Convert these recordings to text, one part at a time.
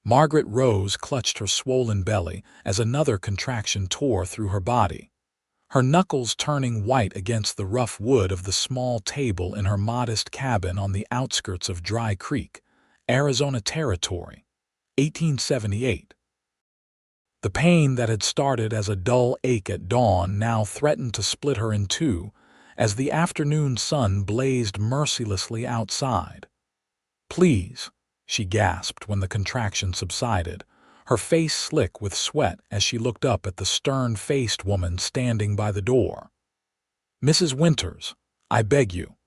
Margaret Rose clutched her swollen belly as another contraction tore through her body, her knuckles turning white against the rough wood of the small table in her modest cabin on the outskirts of Dry Creek, Arizona Territory, 1878. The pain that had started as a dull ache at dawn now threatened to split her in two as the afternoon sun blazed mercilessly outside. "Please," she gasped when the contraction subsided, her face slick with sweat as she looked up at the stern-faced woman standing by the door. "Mrs. Winters, I beg you.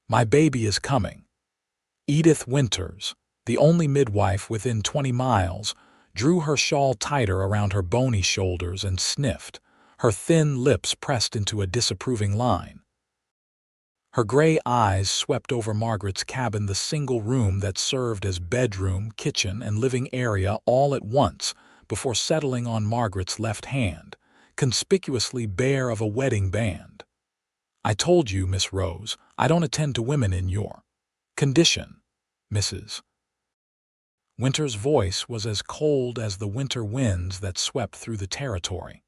My baby is coming." Edith Winters, the only midwife within 20 miles, drew her shawl tighter around her bony shoulders and sniffed, her thin lips pressed into a disapproving line. Her gray eyes swept over Margaret's cabin, the single room that served as bedroom, kitchen, and living area all at once, before settling on Margaret's left hand, conspicuously bare of a wedding band. "I told you, Miss Rose, I don't attend to women in your condition, Mrs." Winter's voice was as cold as the winter winds that swept through the territory.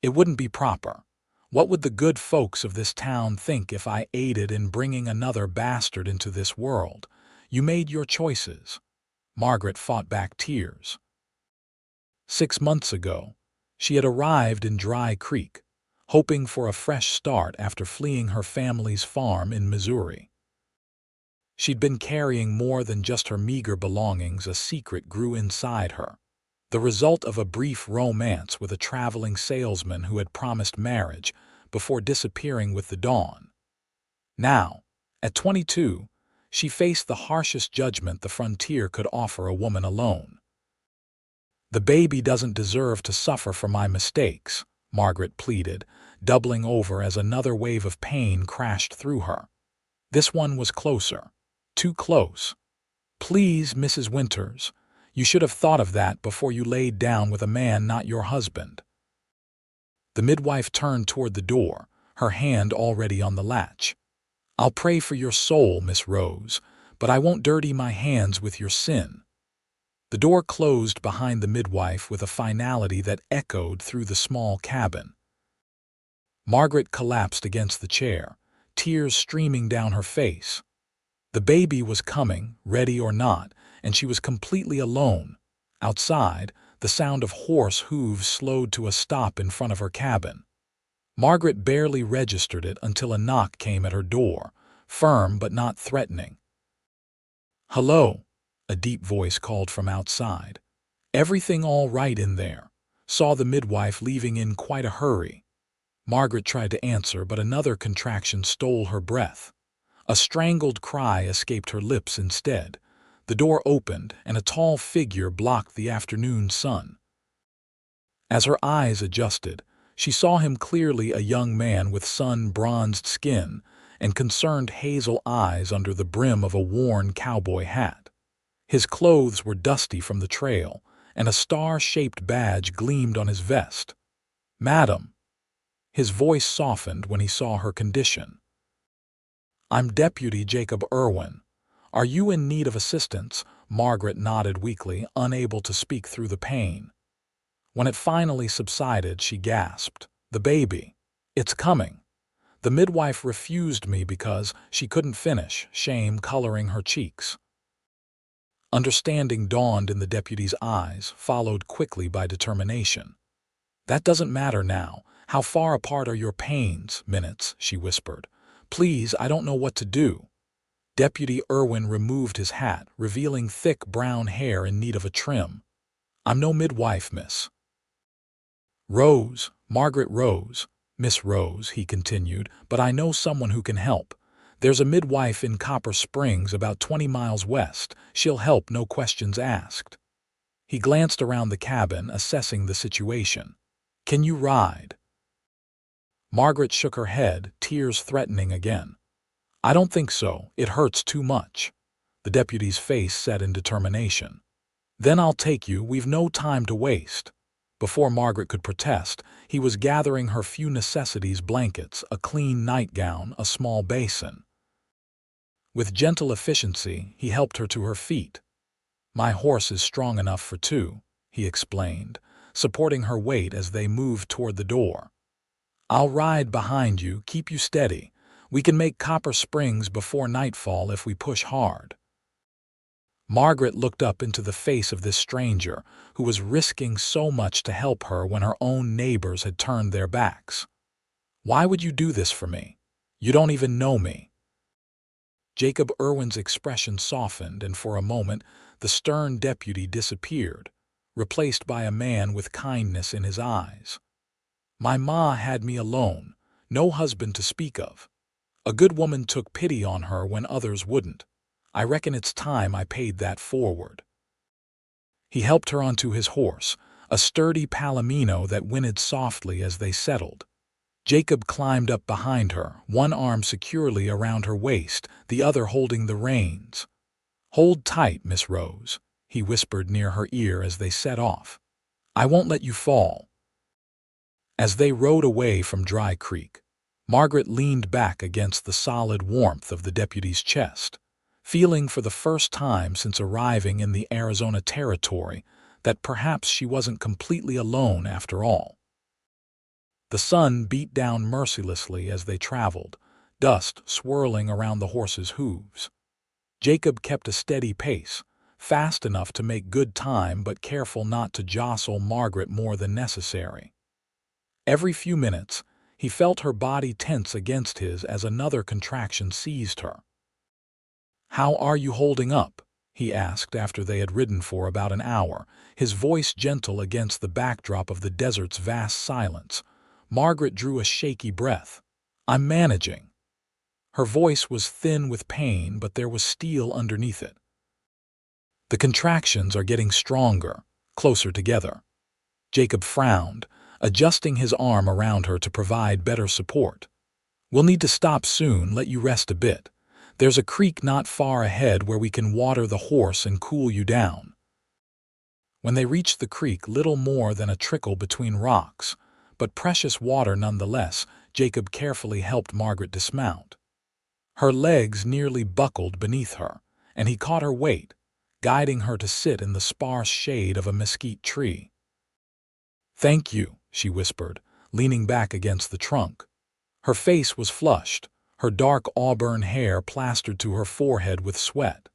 "It wouldn't be proper. What would the good folks of this town think if I aided in bringing another bastard into this world? You made your choices." Margaret fought back tears. 6 months ago, she had arrived in Dry Creek, hoping for a fresh start after fleeing her family's farm in Missouri. She'd been carrying more than just her meager belongings. A secret grew inside her, the result of a brief romance with a traveling salesman who had promised marriage before disappearing with the dawn. Now, at 22, she faced the harshest judgment the frontier could offer a woman alone. "The baby doesn't deserve to suffer for my mistakes," Margaret pleaded, doubling over as another wave of pain crashed through her. This one was closer. Too close. "Please, Mrs. Winters, you should have thought of that before you laid down with a man not your husband." The midwife turned toward the door, her hand already on the latch. "I'll pray for your soul, Miss Rose, but I won't dirty my hands with your sin." The door closed behind the midwife with a finality that echoed through the small cabin. Margaret collapsed against the chair, tears streaming down her face. The baby was coming, ready or not, and she was completely alone. Outside, the sound of horse hooves slowed to a stop in front of her cabin. Margaret barely registered it until a knock came at her door, firm but not threatening. "Hello," a deep voice called from outside. "Everything all right in there?" Saw the midwife leaving in quite a hurry. Margaret tried to answer, but another contraction stole her breath. A strangled cry escaped her lips instead. The door opened, and a tall figure blocked the afternoon sun. As her eyes adjusted, she saw him clearly, a young man with sun-bronzed skin and concerned hazel eyes under the brim of a worn cowboy hat. His clothes were dusty from the trail, and a star-shaped badge gleamed on his vest. "Madam." His voice softened when he saw her condition. "I'm Deputy Jacob Irwin. Are you in need of assistance?" Margaret nodded weakly, unable to speak through the pain. When it finally subsided, she gasped, "The baby. It's coming." The midwife refused me because she couldn't finish, shame coloring her cheeks. Understanding dawned in the deputy's eyes, followed quickly by determination. "That doesn't matter now. How far apart are your pains?" "Minutes," she whispered. "Please, I don't know what to do." Deputy Irwin removed his hat, revealing thick brown hair in need of a trim. "I'm no midwife, Miss Rose, Margaret Rose, Miss Rose," he continued, "but I know someone who can help. There's a midwife in Copper Springs about 20 miles west. She'll help, no questions asked." He glanced around the cabin, assessing the situation. "Can you ride?" Margaret shook her head, tears threatening again. "I don't think so. It hurts too much." The deputy's face set in determination. "Then I'll take you. We've no time to waste." Before Margaret could protest, he was gathering her few necessities: blankets, a clean nightgown, a small basin. With gentle efficiency, he helped her to her feet. My horse is strong enough for two, he explained, supporting her weight as they moved toward the door. I'll ride behind you, keep you steady. We can make Copper Springs before nightfall if we push hard. Margaret looked up into the face of this stranger, who was risking so much to help her when her own neighbors had turned their backs. Why would you do this for me? You don't even know me. Jacob Irwin's expression softened, and for a moment the stern deputy disappeared, replaced by a man with kindness in his eyes. My ma had me alone, no husband to speak of. A good woman took pity on her when others wouldn't. I reckon it's time I paid that forward. He helped her onto his horse, a sturdy palomino that whinnied softly as they settled. Jacob climbed up behind her, one arm securely around her waist, the other holding the reins. "Hold tight, Miss Rose," he whispered near her ear as they set off. "I won't let you fall." As they rode away from Dry Creek, Margaret leaned back against the solid warmth of the deputy's chest, feeling for the first time since arriving in the Arizona Territory that perhaps she wasn't completely alone after all. The sun beat down mercilessly as they traveled, dust swirling around the horses' hooves. Jacob kept a steady pace, fast enough to make good time but careful not to jostle Margaret more than necessary. Every few minutes, he felt her body tense against his as another contraction seized her. "How are you holding up?" he asked after they had ridden for about an hour, his voice gentle against the backdrop of the desert's vast silence. Margaret drew a shaky breath. "I'm managing." Her voice was thin with pain, but there was steel underneath it. "The contractions are getting stronger, closer together." Jacob frowned, adjusting his arm around her to provide better support. "We'll need to stop soon, let you rest a bit. There's a creek not far ahead where we can water the horse and cool you down." When they reached the creek, little more than a trickle between rocks, but precious water nonetheless, Jacob carefully helped Margaret dismount. Her legs nearly buckled beneath her, and he caught her weight, guiding her to sit in the sparse shade of a mesquite tree. "Thank you," she whispered, leaning back against the trunk. Her face was flushed, her dark auburn hair plastered to her forehead with sweat.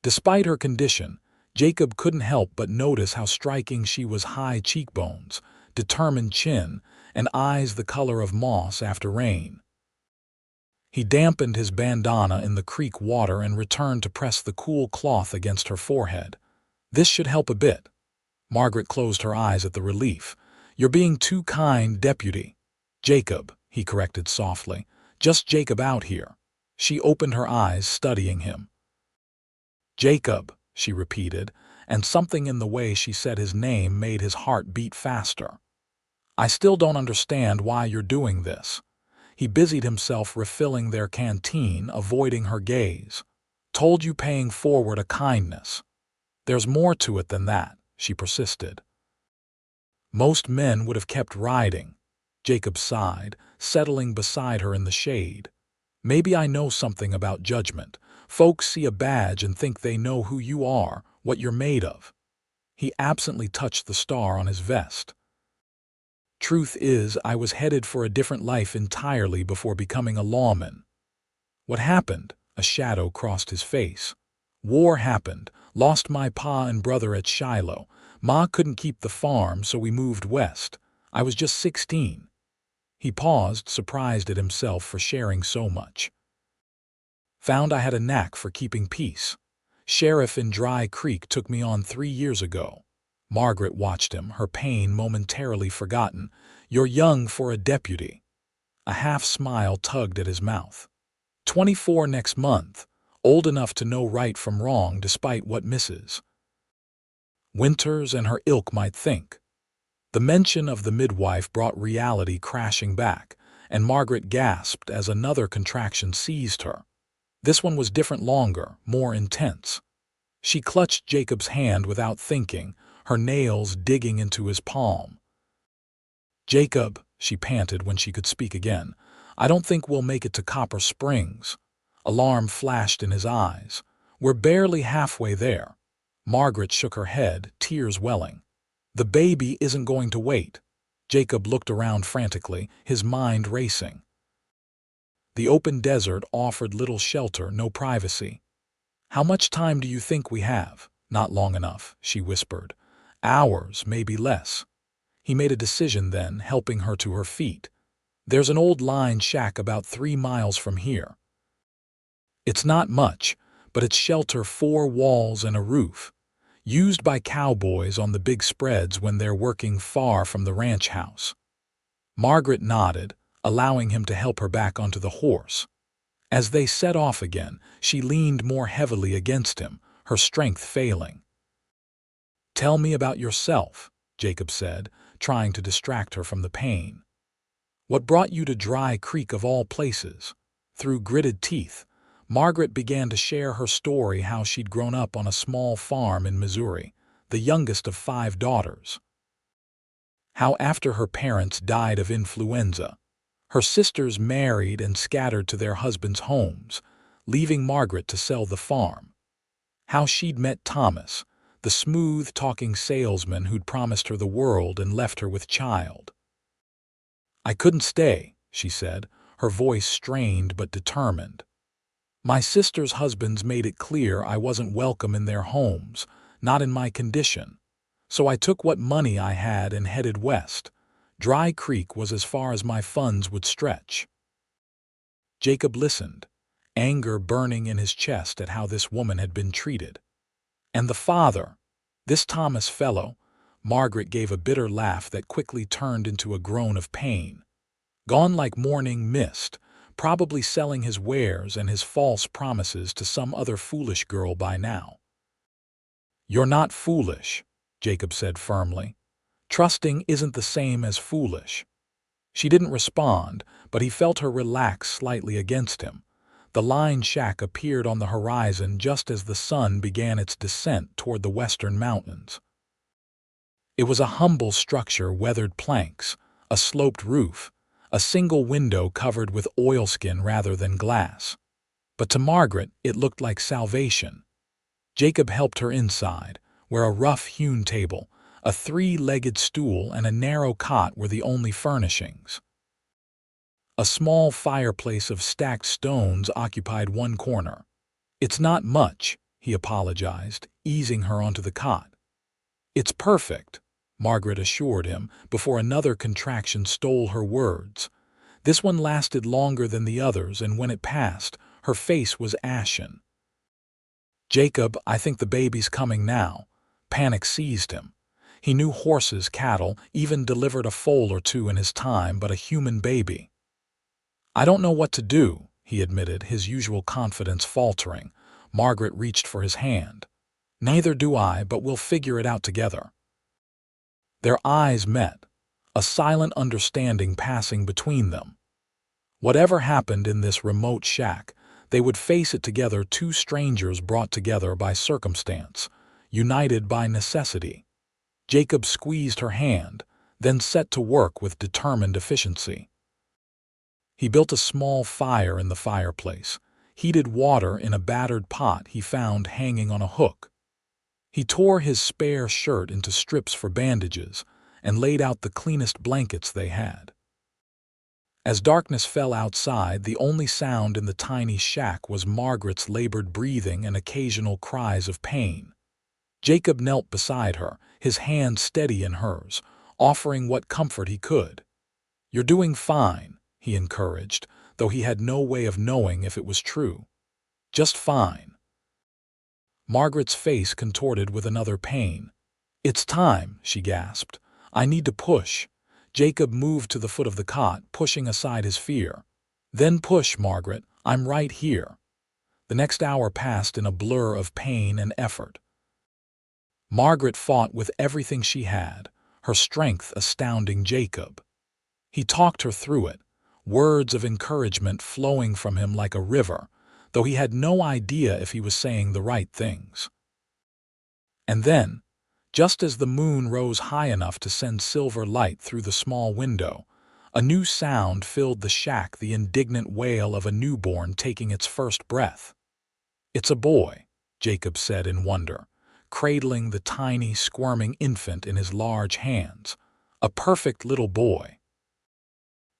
Despite her condition, Jacob couldn't help but notice how striking she was: high cheekbones, determined chin, and eyes the color of moss after rain. He dampened his bandana in the creek water and returned to press the cool cloth against her forehead. "This should help a bit." Margaret closed her eyes at the relief. "You're being too kind, Deputy." "Jacob," he corrected softly. "Just Jacob out here." She opened her eyes, studying him. "Jacob," she repeated, and something in the way she said his name made his heart beat faster. "I still don't understand why you're doing this." He busied himself refilling their canteen, avoiding her gaze. "Told you paying forward a kindness." "There's more to it than that," she persisted. "Most men would have kept riding." Jacob sighed, settling beside her in the shade. "Maybe I know something about judgment. Folks see a badge and think they know who you are, what you're made of." He absently touched the star on his vest. "Truth is, I was headed for a different life entirely before becoming a lawman." "What happened?" A shadow crossed his face. "War happened. Lost my pa and brother at Shiloh. Ma couldn't keep the farm, so we moved west. I was just 16. He paused, surprised at himself for sharing so much. "Found I had a knack for keeping peace. Sheriff in Dry Creek took me on 3 years ago." Margaret watched him, her pain momentarily forgotten. "You're young for a deputy." A half-smile tugged at his mouth. 24 next month, old enough to know right from wrong despite what Mrs. Winters and her ilk might think. The mention of the midwife brought reality crashing back, and Margaret gasped as another contraction seized her. This one was different, longer, more intense. She clutched Jacob's hand without thinking, her nails digging into his palm. "Jacob," she panted when she could speak again, "I don't think we'll make it to Copper Springs." Alarm flashed in his eyes. "We're barely halfway there." Margaret shook her head, tears welling. The baby isn't going to wait. Jacob looked around frantically, his mind racing. The open desert offered little shelter, no privacy. "How much time do you think we have?" "Not long enough," she whispered. "Hours, maybe less." He made a decision then, helping her to her feet. "There's an old line shack about 3 miles from here. It's not much, but it's shelter, 4 walls and a roof. Used by cowboys on the big spreads when they're working far from the ranch house." Margaret nodded, allowing him to help her back onto the horse. As they set off again, she leaned more heavily against him, her strength failing. "Tell me about yourself," Jacob said, trying to distract her from the pain. "What brought you to Dry Creek of all places?" Through gritted teeth, Margaret began to share her story, how she'd grown up on a small farm in Missouri, the youngest of 5 daughters. How after her parents died of influenza, her sisters married and scattered to their husbands' homes, leaving Margaret to sell the farm. How she'd met Thomas, the smooth-talking salesman who'd promised her the world and left her with child. "I couldn't stay," she said, her voice strained but determined. "My sisters' husbands made it clear I wasn't welcome in their homes, not in my condition. So I took what money I had and headed west. Dry Creek was as far as my funds would stretch." Jacob listened, anger burning in his chest at how this woman had been treated. And the father, this Thomas fellow, Margaret gave a bitter laugh that quickly turned into a groan of pain. Gone like morning mist, probably selling his wares and his false promises to some other foolish girl by now. "You're not foolish," Jacob said firmly. "Trusting isn't the same as foolish." She didn't respond, but he felt her relax slightly against him. The line shack appeared on the horizon just as the sun began its descent toward the western mountains. It was a humble structure, weathered planks, a sloped roof, a single window covered with oilskin rather than glass. But to Margaret, it looked like salvation. Jacob helped her inside, where a rough-hewn table, a 3-legged stool, and a narrow cot were the only furnishings. A small fireplace of stacked stones occupied one corner. "It's not much," he apologized, easing her onto the cot. "It's perfect," Margaret assured him, before another contraction stole her words. This one lasted longer than the others, and when it passed, her face was ashen. "Jacob, I think the baby's coming now." Panic seized him. He knew horses, cattle, even delivered a foal or 2 in his time, but a human baby. "I don't know what to do," he admitted, his usual confidence faltering. Margaret reached for his hand. "Neither do I, but we'll figure it out together." Their eyes met, a silent understanding passing between them. Whatever happened in this remote shack, they would face it together, 2 strangers brought together by circumstance, united by necessity. Jacob squeezed her hand, then set to work with determined efficiency. He built a small fire in the fireplace, heated water in a battered pot he found hanging on a hook. He tore his spare shirt into strips for bandages and laid out the cleanest blankets they had. As darkness fell outside, the only sound in the tiny shack was Margaret's labored breathing and occasional cries of pain. Jacob knelt beside her, his hand steady in hers, offering what comfort he could. "You're doing fine," he encouraged, though he had no way of knowing if it was true. "Just fine." Margaret's face contorted with another pain. "It's time," she gasped. "I need to push." Jacob moved to the foot of the cot, pushing aside his fear. "Then push, Margaret. I'm right here." The next hour passed in a blur of pain and effort. Margaret fought with everything she had, her strength astounding Jacob. He talked her through it, words of encouragement flowing from him like a river, though he had no idea if he was saying the right things. And then, just as the moon rose high enough to send silver light through the small window, a new sound filled the shack, the indignant wail of a newborn taking its first breath. "It's a boy," Jacob said in wonder, cradling the tiny, squirming infant in his large hands. A perfect little boy.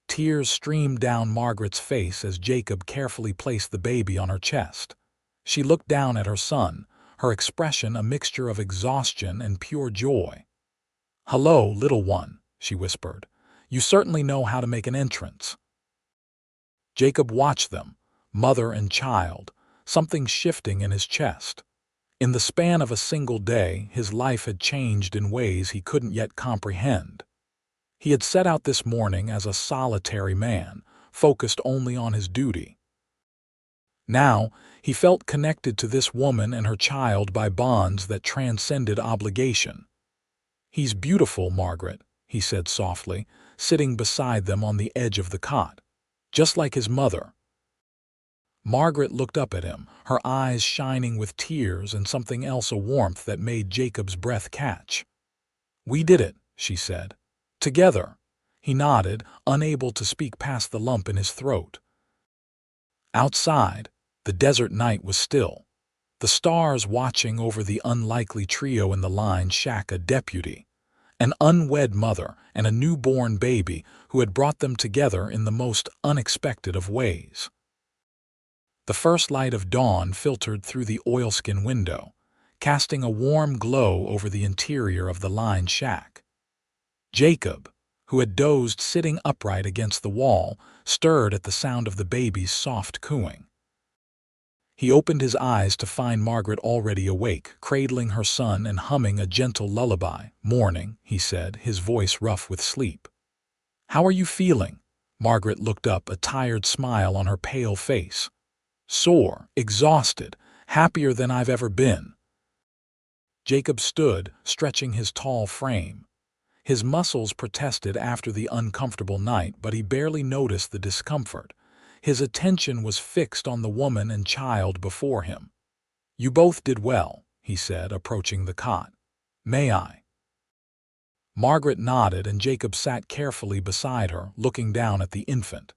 Tears streamed down Margaret's face as Jacob carefully placed the baby on her chest. She looked down at her son, her expression a mixture of exhaustion and pure joy. "Hello, little one," she whispered. "You certainly know how to make an entrance." Jacob watched them, mother and child, something shifting in his chest. In the span of a single day, his life had changed in ways he couldn't yet comprehend. He had set out this morning as a solitary man, focused only on his duty. Now, he felt connected to this woman and her child by bonds that transcended obligation. "He's beautiful, Margaret," he said softly, sitting beside them on the edge of the cot. "Just like his mother." Margaret looked up at him, her eyes shining with tears and something else, a warmth that made Jacob's breath catch. "We did it," she said. "Together." He nodded, unable to speak past the lump in his throat. Outside, the desert night was still. The stars watching over the unlikely trio in the line shack, a deputy, an unwed mother, and a newborn baby who had brought them together in the most unexpected of ways. The first light of dawn filtered through the oilskin window, casting a warm glow over the interior of the line shack. Jacob, who had dozed sitting upright against the wall, stirred at the sound of the baby's soft cooing. He opened his eyes to find Margaret already awake, cradling her son and humming a gentle lullaby. "Morning," he said, his voice rough with sleep. "How are you feeling?" Margaret looked up, a tired smile on her pale face. "Sore, exhausted, happier than I've ever been." Jacob stood, stretching his tall frame. His muscles protested after the uncomfortable night, but he barely noticed the discomfort. His attention was fixed on the woman and child before him. "You both did well," he said, approaching the cot. "May I?" Margaret nodded, and Jacob sat carefully beside her, looking down at the infant.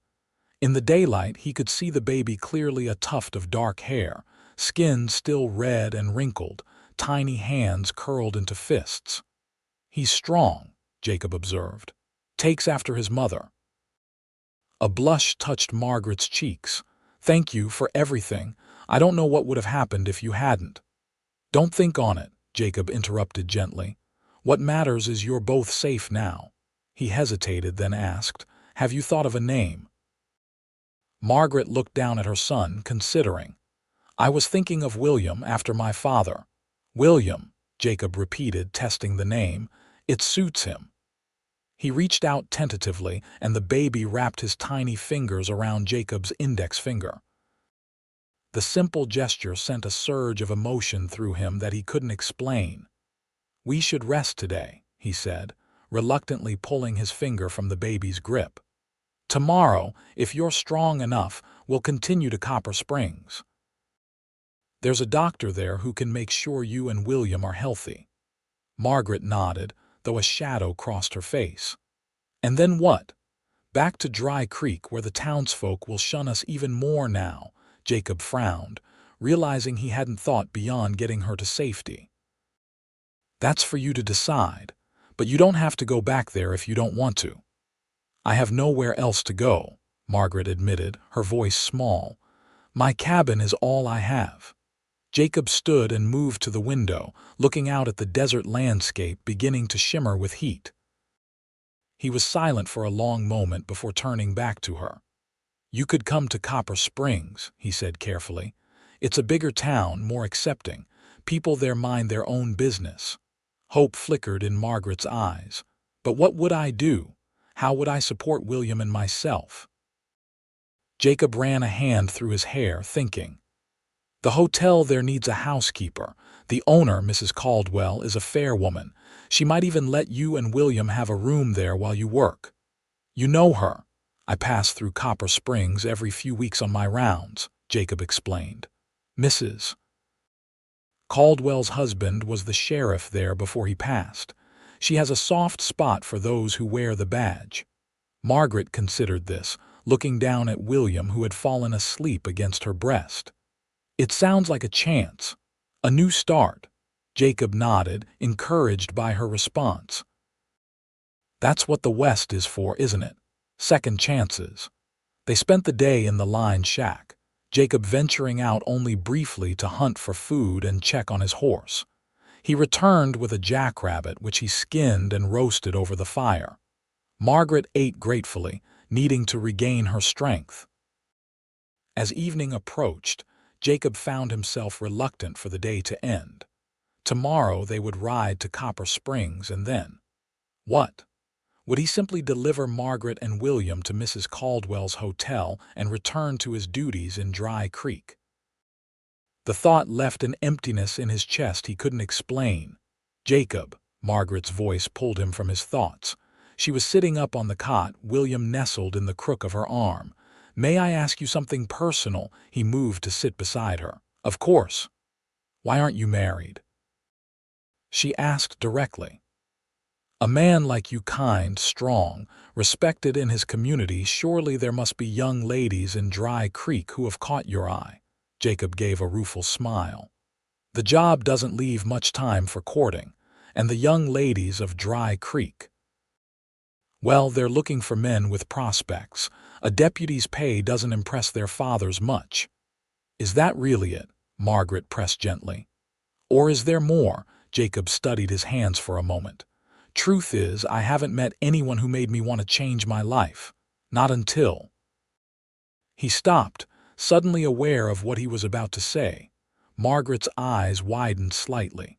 In the daylight, he could see the baby clearly, a tuft of dark hair, skin still red and wrinkled, tiny hands curled into fists. "He's strong," Jacob observed. "Takes after his mother." A blush touched Margaret's cheeks. "Thank you for everything. I don't know what would have happened if you hadn't." "Don't think on it," Jacob interrupted gently. "What matters is you're both safe now." He hesitated, then asked, "Have you thought of a name?" Margaret looked down at her son, considering. "I was thinking of William, after my father." "William," Jacob repeated, testing the name. "It suits him." He reached out tentatively, and the baby wrapped his tiny fingers around Jacob's index finger. The simple gesture sent a surge of emotion through him that he couldn't explain. "We should rest today," he said, reluctantly pulling his finger from the baby's grip. "Tomorrow, if you're strong enough, we'll continue to Copper Springs. There's a doctor there who can make sure you and William are healthy." Margaret nodded, though a shadow crossed her face. "And then what?" "Back to Dry Creek, where the townsfolk will shun us even more now." Jacob frowned, realizing he hadn't thought beyond getting her to safety. "That's for you to decide, but you don't have to go back there if you don't want to." "I have nowhere else to go," Margaret admitted, her voice small. "My cabin is all I have." Jacob stood and moved to the window, looking out at the desert landscape beginning to shimmer with heat. He was silent for a long moment before turning back to her. "You could come to Copper Springs," he said carefully. "It's a bigger town, more accepting. People there mind their own business." Hope flickered in Margaret's eyes. "But what would I do? How would I support William and myself?" Jacob ran a hand through his hair, thinking. "The hotel there needs a housekeeper. The owner, Mrs. Caldwell, is a fair woman. She might even let you and William have a room there while you work. You know her. I pass through Copper Springs every few weeks on my rounds," Jacob explained. "Mrs. Caldwell's husband was the sheriff there before he passed. She has a soft spot for those who wear the badge." Margaret considered this, looking down at William, who had fallen asleep against her breast. "It sounds like a chance. A new start." Jacob nodded, encouraged by her response. That's what the West is for, isn't it? Second chances. They spent the day in the line shack, Jacob venturing out only briefly to hunt for food and check on his horse. He returned with a jackrabbit which he skinned and roasted over the fire. Margaret ate gratefully, needing to regain her strength. As evening approached, Jacob found himself reluctant for the day to end. Tomorrow they would ride to Copper Springs, and then what? Would he simply deliver Margaret and William to Mrs. Caldwell's hotel and return to his duties in Dry Creek? The thought left an emptiness in his chest he couldn't explain. Jacob, Margaret's voice pulled him from his thoughts. She was sitting up on the cot, William nestled in the crook of her arm. May I ask you something personal? He moved to sit beside her. Of course. Why aren't you married? She asked directly. A man like you, kind, strong, respected in his community, surely there must be young ladies in Dry Creek who have caught your eye. Jacob gave a rueful smile. The job doesn't leave much time for courting, and the young ladies of Dry Creek. Well, they're looking for men with prospects. A deputy's pay doesn't impress their fathers much. Is that really it? Margaret pressed gently. Or is there more? Jacob studied his hands for a moment. Truth is, I haven't met anyone who made me want to change my life. Not until. He stopped, suddenly aware of what he was about to say. Margaret's eyes widened slightly.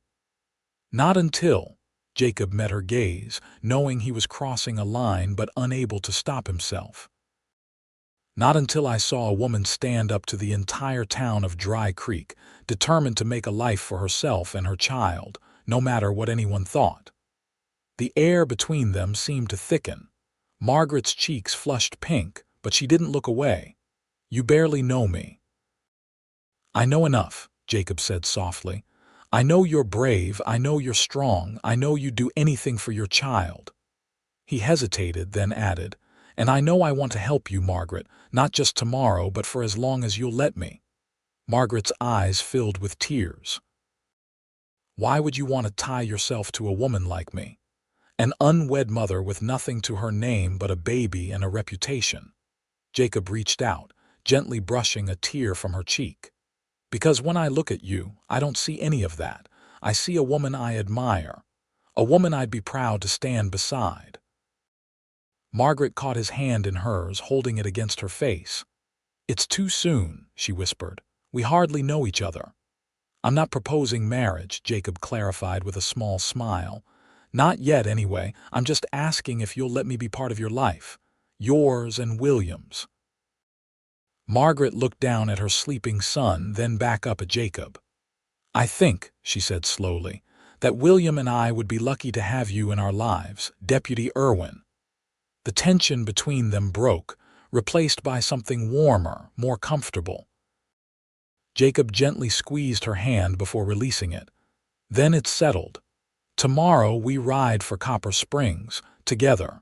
Not until. Jacob met her gaze, knowing he was crossing a line but unable to stop himself. Not until I saw a woman stand up to the entire town of Dry Creek, determined to make a life for herself and her child, no matter what anyone thought. The air between them seemed to thicken. Margaret's cheeks flushed pink, but she didn't look away. You barely know me. I know enough, Jacob said softly. I know you're brave, I know you're strong, I know you'd do anything for your child. He hesitated, then added, and I know I want to help you, Margaret, not just tomorrow, but for as long as you'll let me. Margaret's eyes filled with tears. Why would you want to tie yourself to a woman like me? An unwed mother with nothing to her name but a baby and a reputation. Jacob reached out, gently brushing a tear from her cheek. Because when I look at you, I don't see any of that. I see a woman I admire. A woman I'd be proud to stand beside. Margaret caught his hand in hers, holding it against her face. It's too soon, she whispered. We hardly know each other. I'm not proposing marriage, Jacob clarified with a small smile. Not yet, anyway. I'm just asking if you'll let me be part of your life. Yours and William's. Margaret looked down at her sleeping son, then back up at Jacob. I think, she said slowly, that William and I would be lucky to have you in our lives, Deputy Irwin. The tension between them broke, replaced by something warmer, more comfortable. Jacob gently squeezed her hand before releasing it. Then it settled. Tomorrow we ride for Copper Springs, together.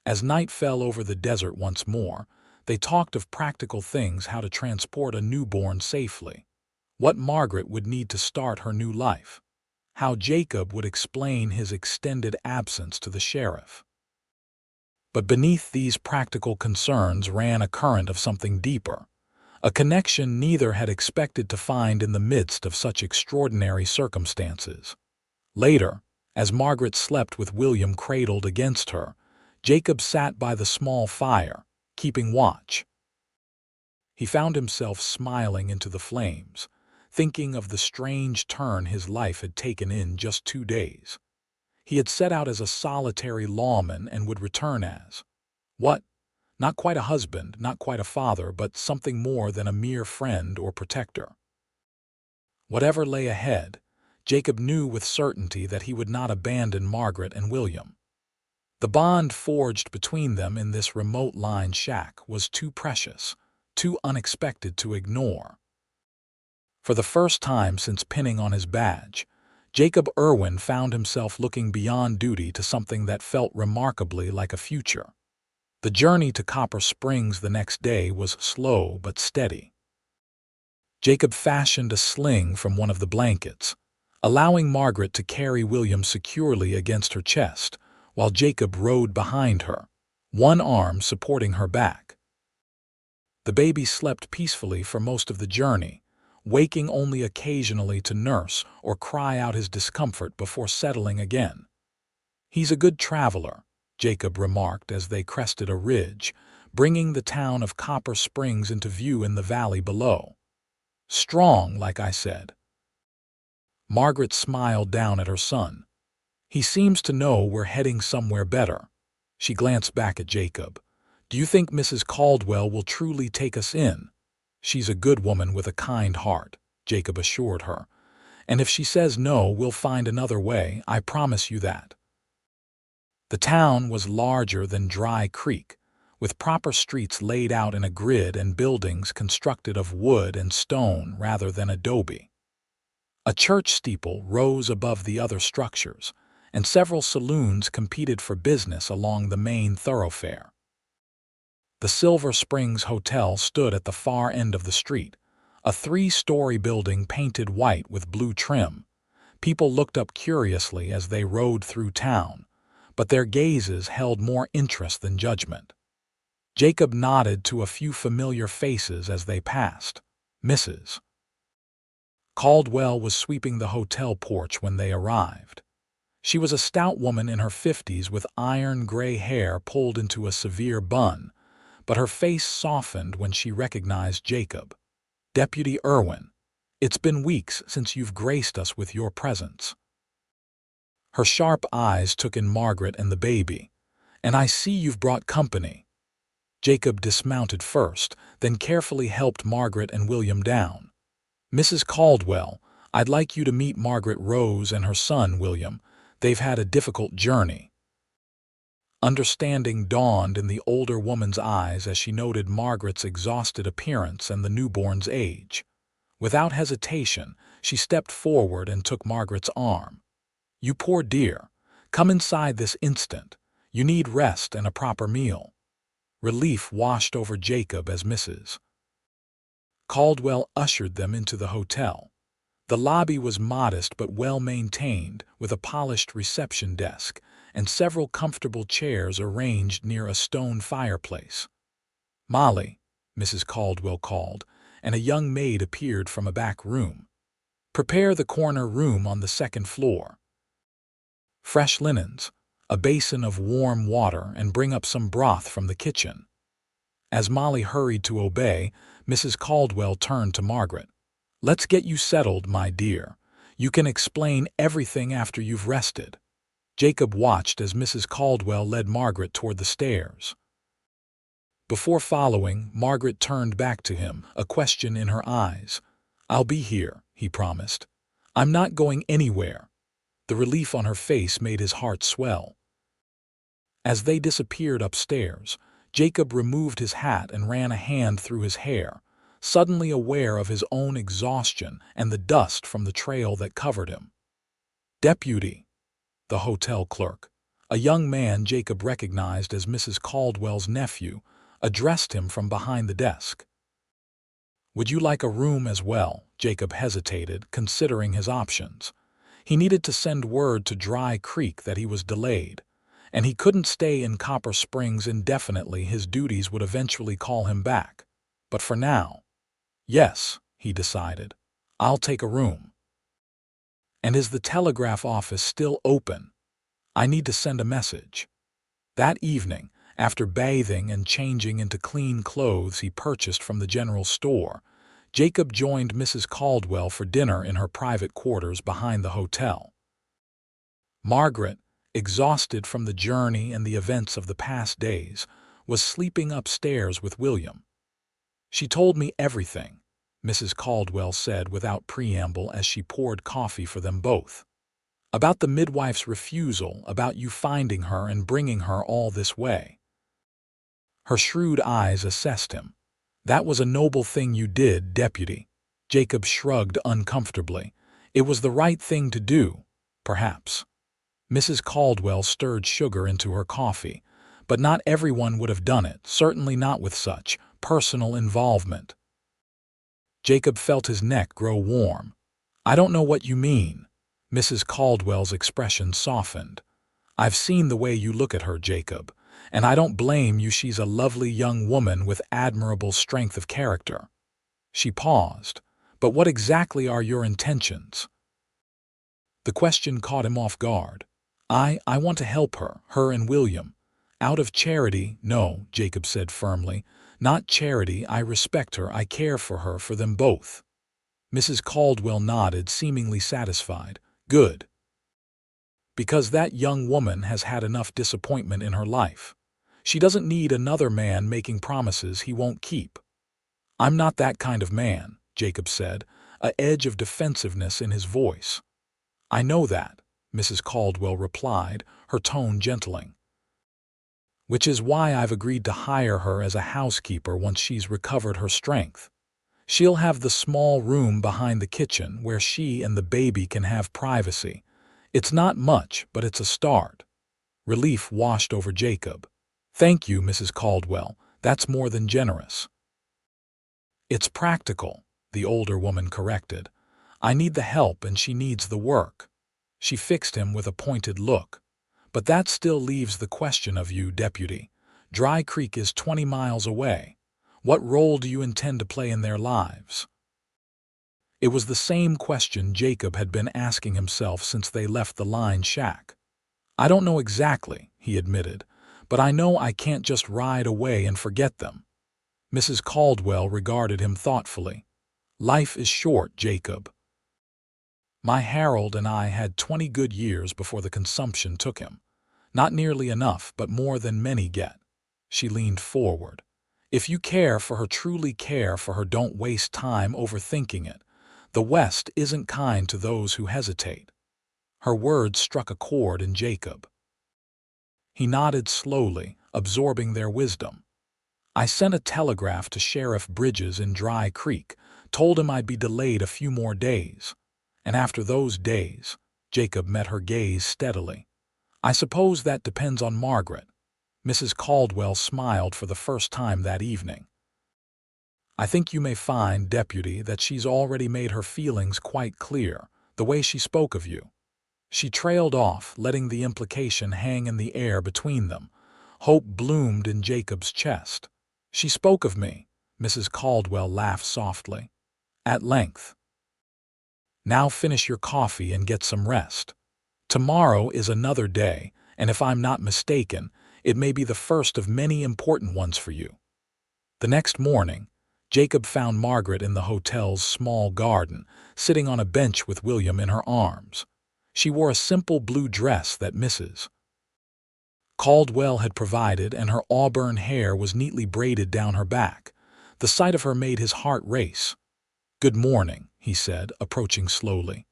As night fell over the desert once more, they talked of practical things, how to transport a newborn safely, what Margaret would need to start her new life, how Jacob would explain his extended absence to the sheriff. But beneath these practical concerns ran a current of something deeper, a connection neither had expected to find in the midst of such extraordinary circumstances. Later, as Margaret slept with William cradled against her, Jacob sat by the small fire, keeping watch. He found himself smiling into the flames, thinking of the strange turn his life had taken in just 2 days. He had set out as a solitary lawman and would return as what? Not quite a husband, not quite a father, but something more than a mere friend or protector. Whatever lay ahead, Jacob knew with certainty that he would not abandon Margaret and William. The bond forged between them in this remote line shack was too precious, too unexpected to ignore. For the first time since pinning on his badge, Jacob Irwin found himself looking beyond duty to something that felt remarkably like a future. The journey to Copper Springs the next day was slow but steady. Jacob fashioned a sling from one of the blankets, allowing Margaret to carry William securely against her chest, while Jacob rode behind her, one arm supporting her back. The baby slept peacefully for most of the journey, waking only occasionally to nurse or cry out his discomfort before settling again. "He's a good traveler," Jacob remarked as they crested a ridge, bringing the town of Copper Springs into view in the valley below. "Strong, like I said." Margaret smiled down at her son. "He seems to know we're heading somewhere better." She glanced back at Jacob. "Do you think Mrs. Caldwell will truly take us in?" "She's a good woman with a kind heart," Jacob assured her. "And if she says no, we'll find another way, I promise you that." The town was larger than Dry Creek, with proper streets laid out in a grid and buildings constructed of wood and stone rather than adobe. A church steeple rose above the other structures, and several saloons competed for business along the main thoroughfare. The Silver Springs Hotel stood at the far end of the street, a 3-story building painted white with blue trim. People looked up curiously as they rode through town, but their gazes held more interest than judgment. Jacob nodded to a few familiar faces as they passed. Mrs. Caldwell was sweeping the hotel porch when they arrived. She was a stout woman in her 50s with iron gray hair pulled into a severe bun, but her face softened when she recognized Jacob. "Deputy Irwin, it's been weeks since you've graced us with your presence." Her sharp eyes took in Margaret and the baby. "And I see you've brought company." Jacob dismounted first, then carefully helped Margaret and William down. "Mrs. Caldwell, I'd like you to meet Margaret Rose and her son, William. They've had a difficult journey." Understanding dawned in the older woman's eyes as she noted Margaret's exhausted appearance and the newborn's age. Without hesitation, she stepped forward and took Margaret's arm. "You poor dear, come inside this instant. You need rest and a proper meal." Relief washed over Jacob as Mrs. Caldwell ushered them into the hotel. The lobby was modest but well-maintained, with a polished reception desk and several comfortable chairs arranged near a stone fireplace. "Molly," Mrs. Caldwell called, and a young maid appeared from a back room. "Prepare the corner room on the second floor. Fresh linens, a basin of warm water, and bring up some broth from the kitchen." As Molly hurried to obey, Mrs. Caldwell turned to Margaret. "Let's get you settled, my dear. You can explain everything after you've rested." Jacob watched as Mrs. Caldwell led Margaret toward the stairs. Before following, Margaret turned back to him, a question in her eyes. "I'll be here," he promised. "I'm not going anywhere." The relief on her face made his heart swell. As they disappeared upstairs, Jacob removed his hat and ran a hand through his hair, suddenly aware of his own exhaustion and the dust from the trail that covered him. "Deputy," the hotel clerk, a young man Jacob recognized as Mrs. Caldwell's nephew, addressed him from behind the desk. "Would you like a room as well?" Jacob hesitated, considering his options. He needed to send word to Dry Creek that he was delayed, and he couldn't stay in Copper Springs indefinitely. His duties would eventually call him back. But for now, yes, he decided, I'll take a room. "And is the telegraph office still open? I need to send a message." That evening, after bathing and changing into clean clothes he purchased from the general store, Jacob joined Mrs. Caldwell for dinner in her private quarters behind the hotel. Margaret, exhausted from the journey and the events of the past days, was sleeping upstairs with William. "She told me everything," Mrs. Caldwell said without preamble as she poured coffee for them both. "About the midwife's refusal, about you finding her and bringing her all this way." Her shrewd eyes assessed him. "That was a noble thing you did, Deputy." Jacob shrugged uncomfortably. "It was the right thing to do, perhaps." Mrs. Caldwell stirred sugar into her coffee, but not everyone would have done it, certainly not with such personal involvement. Jacob felt his neck grow warm. "I don't know what you mean." Mrs. Caldwell's expression softened. "I've seen the way you look at her, Jacob, and I don't blame you. She's a lovely young woman with admirable strength of character." She paused. "But what exactly are your intentions?" The question caught him off guard. I want to help her and William. Out of charity, no," Jacob said firmly. "Not charity. I respect her. I care for her, for them both." Mrs. Caldwell nodded, seemingly satisfied. "Good. Because that young woman has had enough disappointment in her life. She doesn't need another man making promises he won't keep." "I'm not that kind of man," Jacob said, an edge of defensiveness in his voice. "I know that," Mrs. Caldwell replied, her tone gentling. "Which is why I've agreed to hire her as a housekeeper once she's recovered her strength. She'll have the small room behind the kitchen where she and the baby can have privacy. It's not much, but it's a start." Relief washed over Jacob. "Thank you, Mrs. Caldwell. That's more than generous." "It's practical," the older woman corrected. "I need the help and she needs the work." She fixed him with a pointed look. "But that still leaves the question of you, Deputy. Dry Creek is 20 miles away. What role do you intend to play in their lives?" It was the same question Jacob had been asking himself since they left the line shack. "I don't know exactly," he admitted, "but I know I can't just ride away and forget them." Mrs. Caldwell regarded him thoughtfully. "Life is short, Jacob. My Harold and I had 20 good years before the consumption took him. Not nearly enough, but more than many get." She leaned forward. "If you care for her, truly care for her, don't waste time overthinking it. The West isn't kind to those who hesitate." Her words struck a chord in Jacob. He nodded slowly, absorbing their wisdom. "I sent a telegraph to Sheriff Bridges in Dry Creek, told him I'd be delayed a few more days. And after those days," Jacob met her gaze steadily, "I suppose that depends on Margaret." Mrs. Caldwell smiled for the first time that evening. "I think you may find, Deputy, that she's already made her feelings quite clear, the way she spoke of you." She trailed off, letting the implication hang in the air between them. Hope bloomed in Jacob's chest. "She spoke of me," Mrs. Caldwell laughed softly. "At length. Now finish your coffee and get some rest. Tomorrow is another day, and if I'm not mistaken, it may be the first of many important ones for you." The next morning, Jacob found Margaret in the hotel's small garden, sitting on a bench with William in her arms. She wore a simple blue dress that Mrs. Caldwell had provided, and her auburn hair was neatly braided down her back. The sight of her made his heart race. "Good morning," he said, approaching slowly.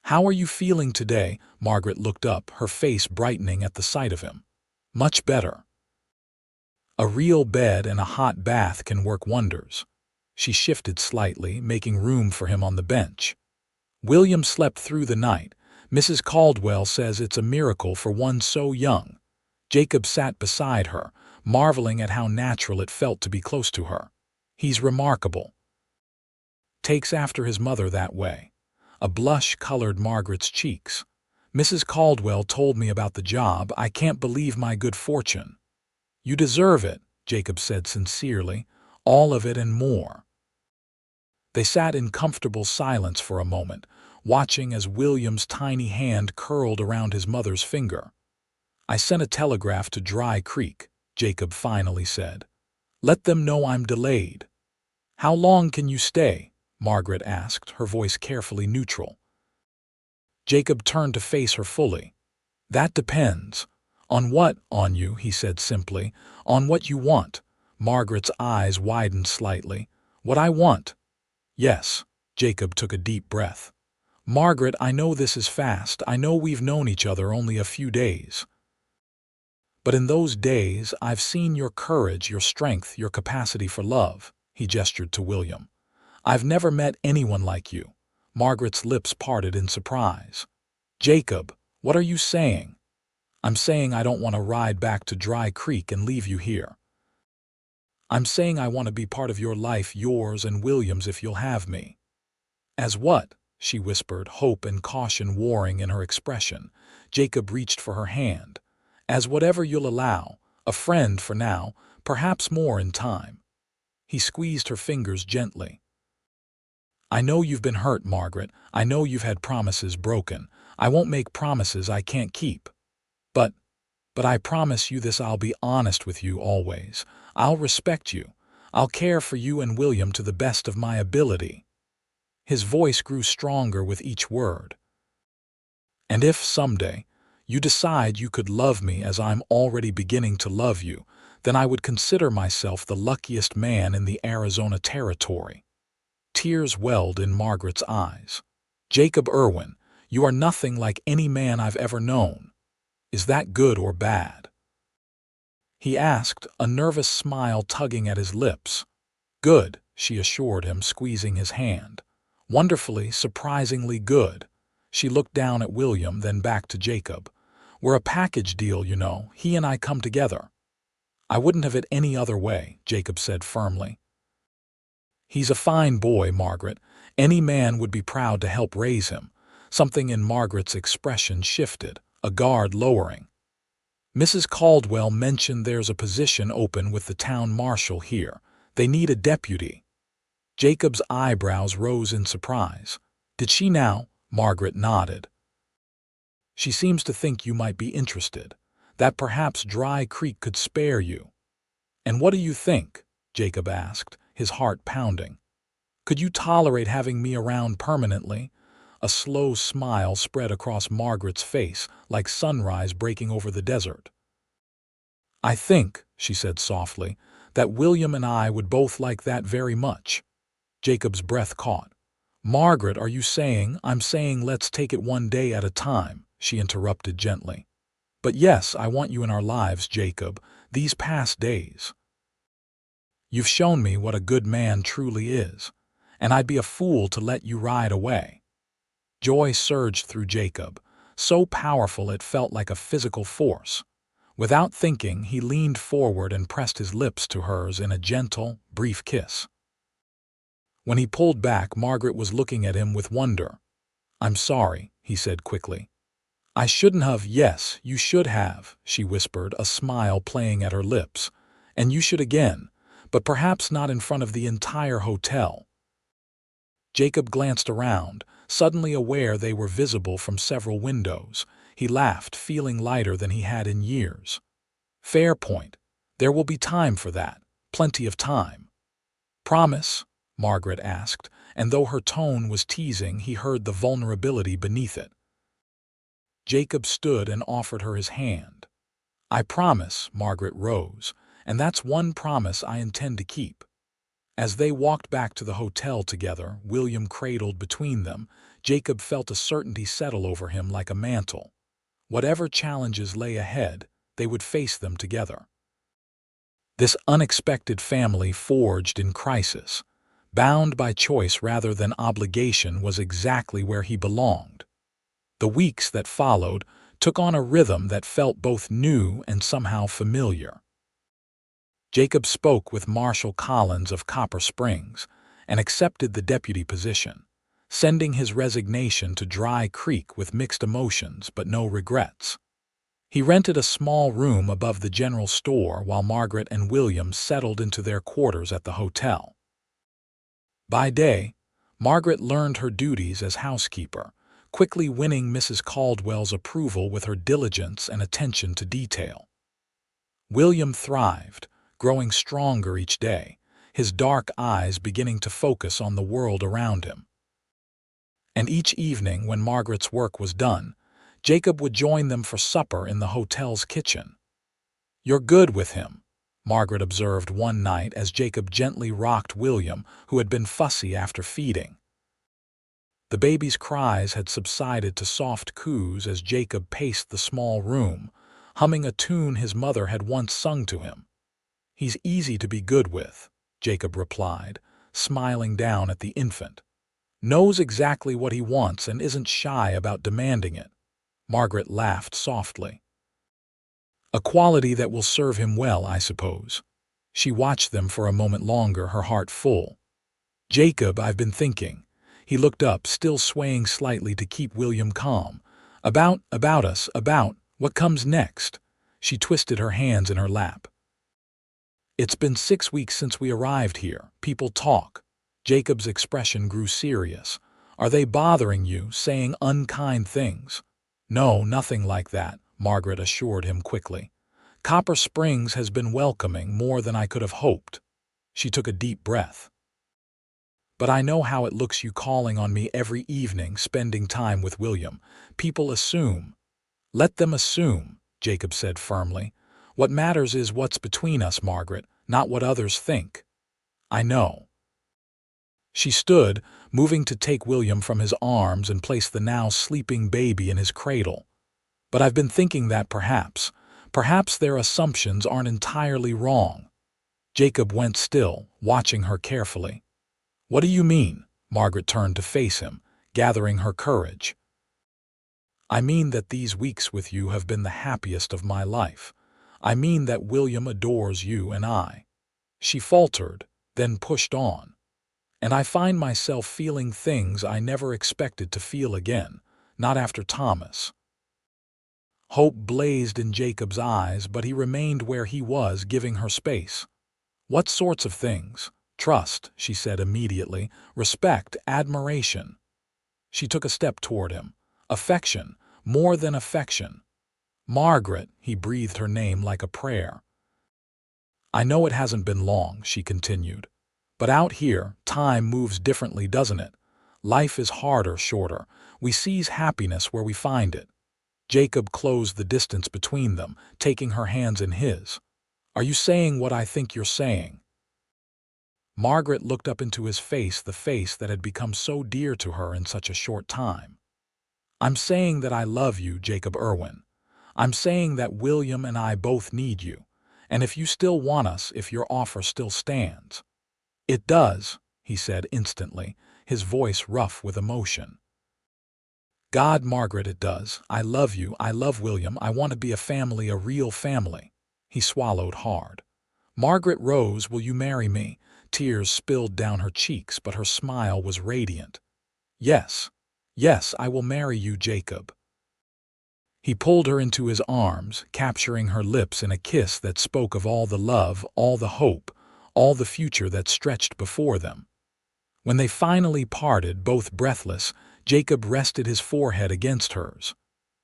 "How are you feeling today?" Margaret looked up, her face brightening at the sight of him. "Much better. A real bed and a hot bath can work wonders." She shifted slightly, making room for him on the bench. "William slept through the night. Mrs. Caldwell says it's a miracle for one so young." Jacob sat beside her, marveling at how natural it felt to be close to her. "He's remarkable. Takes after his mother that way." A blush colored Margaret's cheeks. "Mrs. Caldwell told me about the job. I can't believe my good fortune." "You deserve it," Jacob said sincerely. "All of it and more." They sat in comfortable silence for a moment, watching as William's tiny hand curled around his mother's finger. "I sent a telegraph to Dry Creek," Jacob finally said. "Let them know I'm delayed." "How long can you stay?" Margaret asked, her voice carefully neutral. Jacob turned to face her fully. "That depends." "On what?" "On you," he said simply. "On what you want." Margaret's eyes widened slightly. "What I want?" "Yes." Jacob took a deep breath. "Margaret, I know this is fast. I know we've known each other only a few days. But in those days, I've seen your courage, your strength, your capacity for love." He gestured to William. "I've never met anyone like you." Margaret's lips parted in surprise. "Jacob, what are you saying?" "I'm saying I don't want to ride back to Dry Creek and leave you here. I'm saying I want to be part of your life, yours and William's, if you'll have me." "As what?" she whispered, hope and caution warring in her expression. Jacob reached for her hand. As whatever you'll allow, a friend for now, perhaps more in time. He squeezed her fingers gently. I know you've been hurt, Margaret. I know you've had promises broken. I won't make promises I can't keep. But I promise you this, I'll be honest with you always. I'll respect you. I'll care for you and William to the best of my ability. His voice grew stronger with each word. And if someday you decide you could love me as I'm already beginning to love you, then I would consider myself the luckiest man in the Arizona territory. Tears welled in Margaret's eyes. Jacob Irwin, you are nothing like any man I've ever known. Is that good or bad? He asked, a nervous smile tugging at his lips. Good, she assured him, squeezing his hand. Wonderfully, surprisingly good. She looked down at William, then back to Jacob. We're a package deal, you know. He and I come together. I wouldn't have it any other way, Jacob said firmly. He's a fine boy, Margaret. Any man would be proud to help raise him. Something in Margaret's expression shifted, a guard lowering. Mrs. Caldwell mentioned there's a position open with the town marshal here. They need a deputy. Jacob's eyebrows rose in surprise. Did she now? Margaret nodded. She seems to think you might be interested, that perhaps Dry Creek could spare you. And what do you think? Jacob asked, his heart pounding. Could you tolerate having me around permanently? A slow smile spread across Margaret's face, like sunrise breaking over the desert. I think, she said softly, that William and I would both like that very much. Jacob's breath caught. Margaret, are you saying? I'm saying let's take it one day at a time, she interrupted gently. But yes, I want you in our lives, Jacob, these past days. You've shown me what a good man truly is, and I'd be a fool to let you ride away. Joy surged through Jacob, so powerful it felt like a physical force. Without thinking, he leaned forward and pressed his lips to hers in a gentle, brief kiss. When he pulled back, Margaret was looking at him with wonder. I'm sorry, he said quickly. I shouldn't have. Yes, you should have, she whispered, a smile playing at her lips. And you should again, but perhaps not in front of the entire hotel. Jacob glanced around, suddenly aware they were visible from several windows. He laughed, feeling lighter than he had in years. Fair point. There will be time for that. Plenty of time. Promise? Margaret asked, and though her tone was teasing, he heard the vulnerability beneath it. Jacob stood and offered her his hand. I promise, Margaret Rose, and that's one promise I intend to keep. As they walked back to the hotel together, William cradled between them, Jacob felt a certainty settle over him like a mantle. Whatever challenges lay ahead, they would face them together. This unexpected family forged in crisis, bound by choice rather than obligation, was exactly where he belonged. The weeks that followed took on a rhythm that felt both new and somehow familiar. Jacob spoke with Marshal Collins of Copper Springs and accepted the deputy position, sending his resignation to Dry Creek with mixed emotions but no regrets. He rented a small room above the general store while Margaret and William settled into their quarters at the hotel. By day, Margaret learned her duties as housekeeper, quickly winning Mrs. Caldwell's approval with her diligence and attention to detail. William thrived, growing stronger each day, his dark eyes beginning to focus on the world around him. And each evening, when Margaret's work was done, Jacob would join them for supper in the hotel's kitchen. You're good with him, Margaret observed one night as Jacob gently rocked William, who had been fussy after feeding. The baby's cries had subsided to soft coos as Jacob paced the small room, humming a tune his mother had once sung to him. He's easy to be good with, Jacob replied, smiling down at the infant. Knows exactly what he wants and isn't shy about demanding it. Margaret laughed softly. A quality that will serve him well, I suppose. She watched them for a moment longer, her heart full. Jacob, I've been thinking. He looked up, still swaying slightly to keep William calm. About us, about what comes next. She twisted her hands in her lap. It's been 6 weeks since we arrived here. People talk. Jacob's expression grew serious. Are they bothering you, saying unkind things? No, nothing like that, Margaret assured him quickly. Copper Springs has been welcoming more than I could have hoped. She took a deep breath. But I know how it looks, you calling on me every evening, spending time with William. People assume. Let them assume, Jacob said firmly. What matters is what's between us, Margaret, not what others think. I know. She stood, moving to take William from his arms and place the now sleeping baby in his cradle. But I've been thinking that perhaps their assumptions aren't entirely wrong. Jacob went still, watching her carefully. What do you mean? Margaret turned to face him, gathering her courage. I mean that these weeks with you have been the happiest of my life. I mean that William adores you and I. She faltered, then pushed on. And I find myself feeling things I never expected to feel again, not after Thomas. Hope blazed in Jacob's eyes, but he remained where he was, giving her space. What sorts of things? Trust, she said immediately. Respect, admiration. She took a step toward him. Affection, more than affection. Margaret, he breathed her name like a prayer. I know it hasn't been long, she continued. But out here, time moves differently, doesn't it? Life is harder, shorter. We seize happiness where we find it. Jacob closed the distance between them, taking her hands in his. Are you saying what I think you're saying? Margaret looked up into his face, the face that had become so dear to her in such a short time. I'm saying that I love you, Jacob Irwin. I'm saying that William and I both need you. And if you still want us, if your offer still stands. It does, he said instantly, his voice rough with emotion. God, Margaret, it does. I love you. I love William. I want to be a family, a real family. He swallowed hard. Margaret Rose, will you marry me? Tears spilled down her cheeks, but her smile was radiant. Yes, yes, I will marry you, Jacob. He pulled her into his arms, capturing her lips in a kiss that spoke of all the love, all the hope, all the future that stretched before them. When they finally parted, both breathless, Jacob rested his forehead against hers.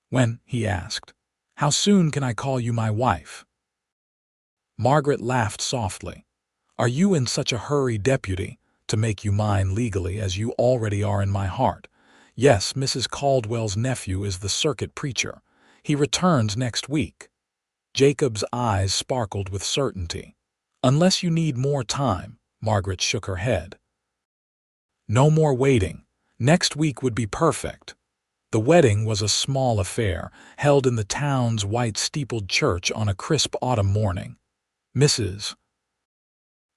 When, he asked, how soon can I call you my wife? Margaret laughed softly. Are you in such a hurry, Deputy, to make you mine legally as you already are in my heart? Yes, Mrs. Caldwell's nephew is the circuit preacher. He returns next week. Jacob's eyes sparkled with certainty. Unless you need more time, Margaret shook her head. No more waiting. Next week would be perfect. The wedding was a small affair, held in the town's white steepled church on a crisp autumn morning. Mrs.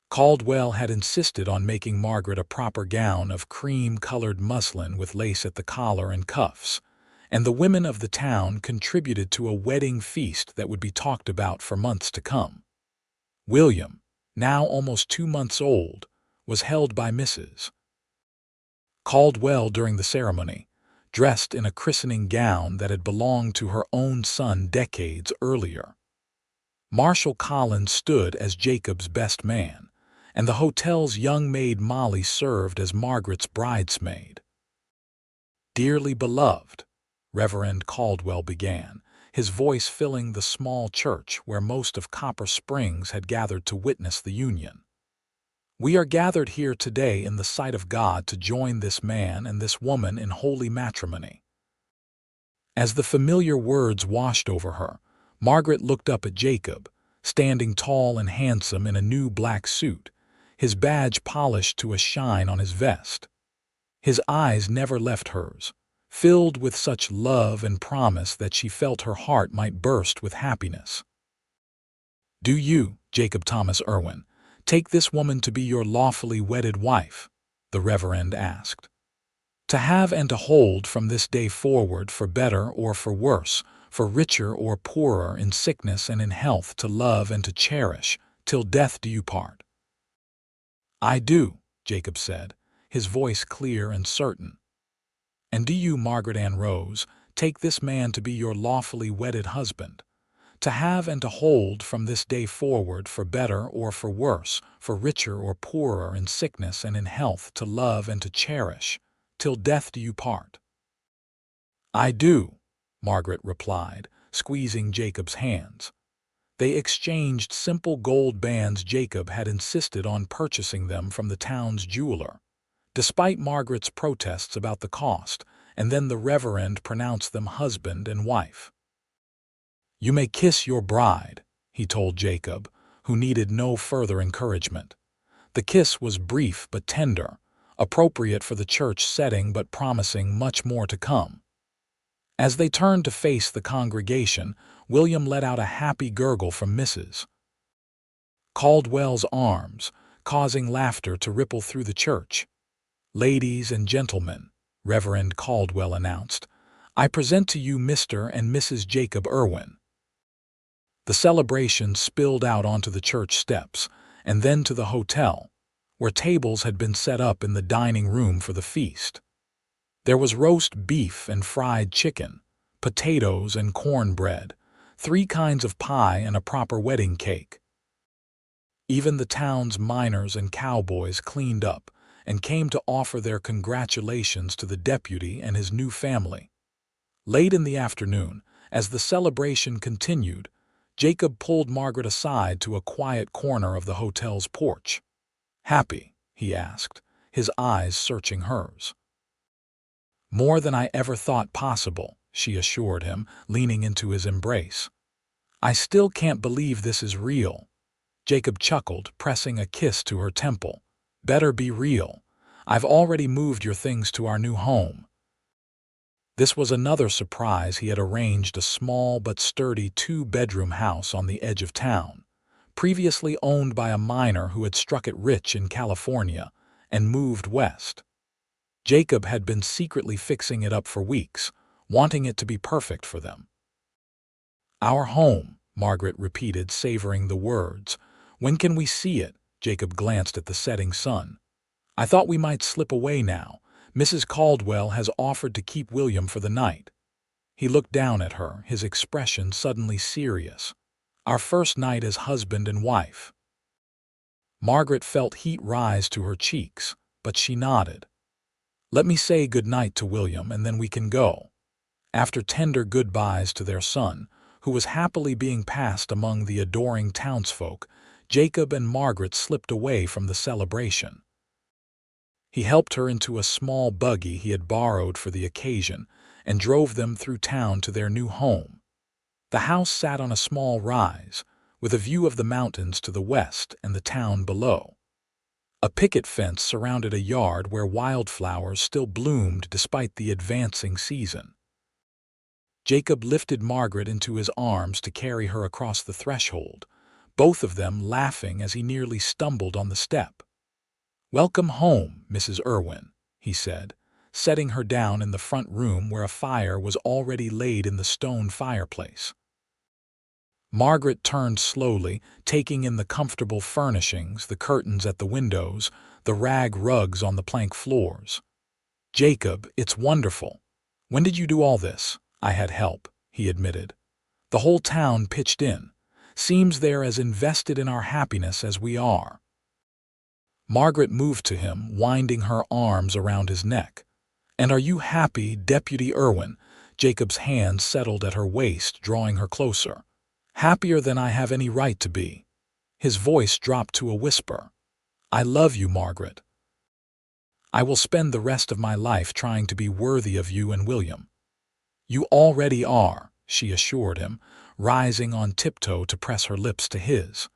Caldwell had insisted on making Margaret a proper gown of cream-colored muslin with lace at the collar and cuffs, and the women of the town contributed to a wedding feast that would be talked about for months to come. William, now almost 2 months old, was held by Mrs. Caldwell during the ceremony, dressed in a christening gown that had belonged to her own son decades earlier. Marshall Collins stood as Jacob's best man, and the hotel's young maid Molly served as Margaret's bridesmaid. Dearly beloved, Reverend Caldwell began, his voice filling the small church where most of Copper Springs had gathered to witness the union. We are gathered here today in the sight of God to join this man and this woman in holy matrimony. As the familiar words washed over her, Margaret looked up at Jacob, standing tall and handsome in a new black suit, his badge polished to a shine on his vest. His eyes never left hers, filled with such love and promise that she felt her heart might burst with happiness. Do you, Jacob Thomas Irwin, take this woman to be your lawfully wedded wife? The Reverend asked. To have and to hold from this day forward, for better or for worse, for richer or poorer, in sickness and in health, to love and to cherish, till death do you part. I do, Jacob said, his voice clear and certain. "And do you, Margaret Ann Rose, take this man to be your lawfully wedded husband, to have and to hold from this day forward, for better or for worse, for richer or poorer, in sickness and in health, to love and to cherish, till death do you part?" "I do," Margaret replied, squeezing Jacob's hands. They exchanged simple gold bands. Jacob had insisted on purchasing them from the town's jeweler, despite Margaret's protests about the cost, and then the Reverend pronounced them husband and wife. "You may kiss your bride," he told Jacob, who needed no further encouragement. The kiss was brief but tender, appropriate for the church setting but promising much more to come. As they turned to face the congregation, William let out a happy gurgle from Mrs. Caldwell's arms, causing laughter to ripple through the church. "Ladies and gentlemen," Reverend Caldwell announced, "I present to you Mr. and Mrs. Jacob Irwin." The celebration spilled out onto the church steps, and then to the hotel, where tables had been set up in the dining room for the feast. There was roast beef and fried chicken, potatoes and cornbread, 3 kinds of pie and a proper wedding cake. Even the town's miners and cowboys cleaned up and came to offer their congratulations to the deputy and his new family. Late in the afternoon, as the celebration continued, Jacob pulled Margaret aside to a quiet corner of the hotel's porch. "Happy?" he asked, his eyes searching hers. "More than I ever thought possible," she assured him, leaning into his embrace. "I still can't believe this is real." Jacob chuckled, pressing a kiss to her temple. "Better be real. I've already moved your things to our new home." This was another surprise. He had arranged a small but sturdy 2-bedroom house on the edge of town, previously owned by a miner who had struck it rich in California and moved west. Jacob had been secretly fixing it up for weeks, wanting it to be perfect for them. "Our home," Margaret repeated, savoring the words. "When can we see it?" Jacob glanced at the setting sun. "I thought we might slip away now. Mrs. Caldwell has offered to keep William for the night." He looked down at her, his expression suddenly serious. "Our first night as husband and wife." Margaret felt heat rise to her cheeks, but she nodded. "Let me say good night to William, and then we can go." After tender goodbyes to their son, who was happily being passed among the adoring townsfolk, Jacob and Margaret slipped away from the celebration. He helped her into a small buggy he had borrowed for the occasion and drove them through town to their new home. The house sat on a small rise, with a view of the mountains to the west and the town below. A picket fence surrounded a yard where wildflowers still bloomed despite the advancing season. Jacob lifted Margaret into his arms to carry her across the threshold, both of them laughing as he nearly stumbled on the step. "Welcome home, Mrs. Irwin," he said, setting her down in the front room where a fire was already laid in the stone fireplace. Margaret turned slowly, taking in the comfortable furnishings, the curtains at the windows, the rag rugs on the plank floors. "Jacob, it's wonderful. When did you do all this?" "I had help," he admitted. "The whole town pitched in. Seems they're as invested in our happiness as we are." Margaret moved to him, winding her arms around his neck. "And are you happy, Deputy Irwin?" Jacob's hand settled at her waist, drawing her closer. "Happier than I have any right to be." His voice dropped to a whisper. "I love you, Margaret. I will spend the rest of my life trying to be worthy of you and William." "You already are," she assured him, rising on tiptoe to press her lips to his.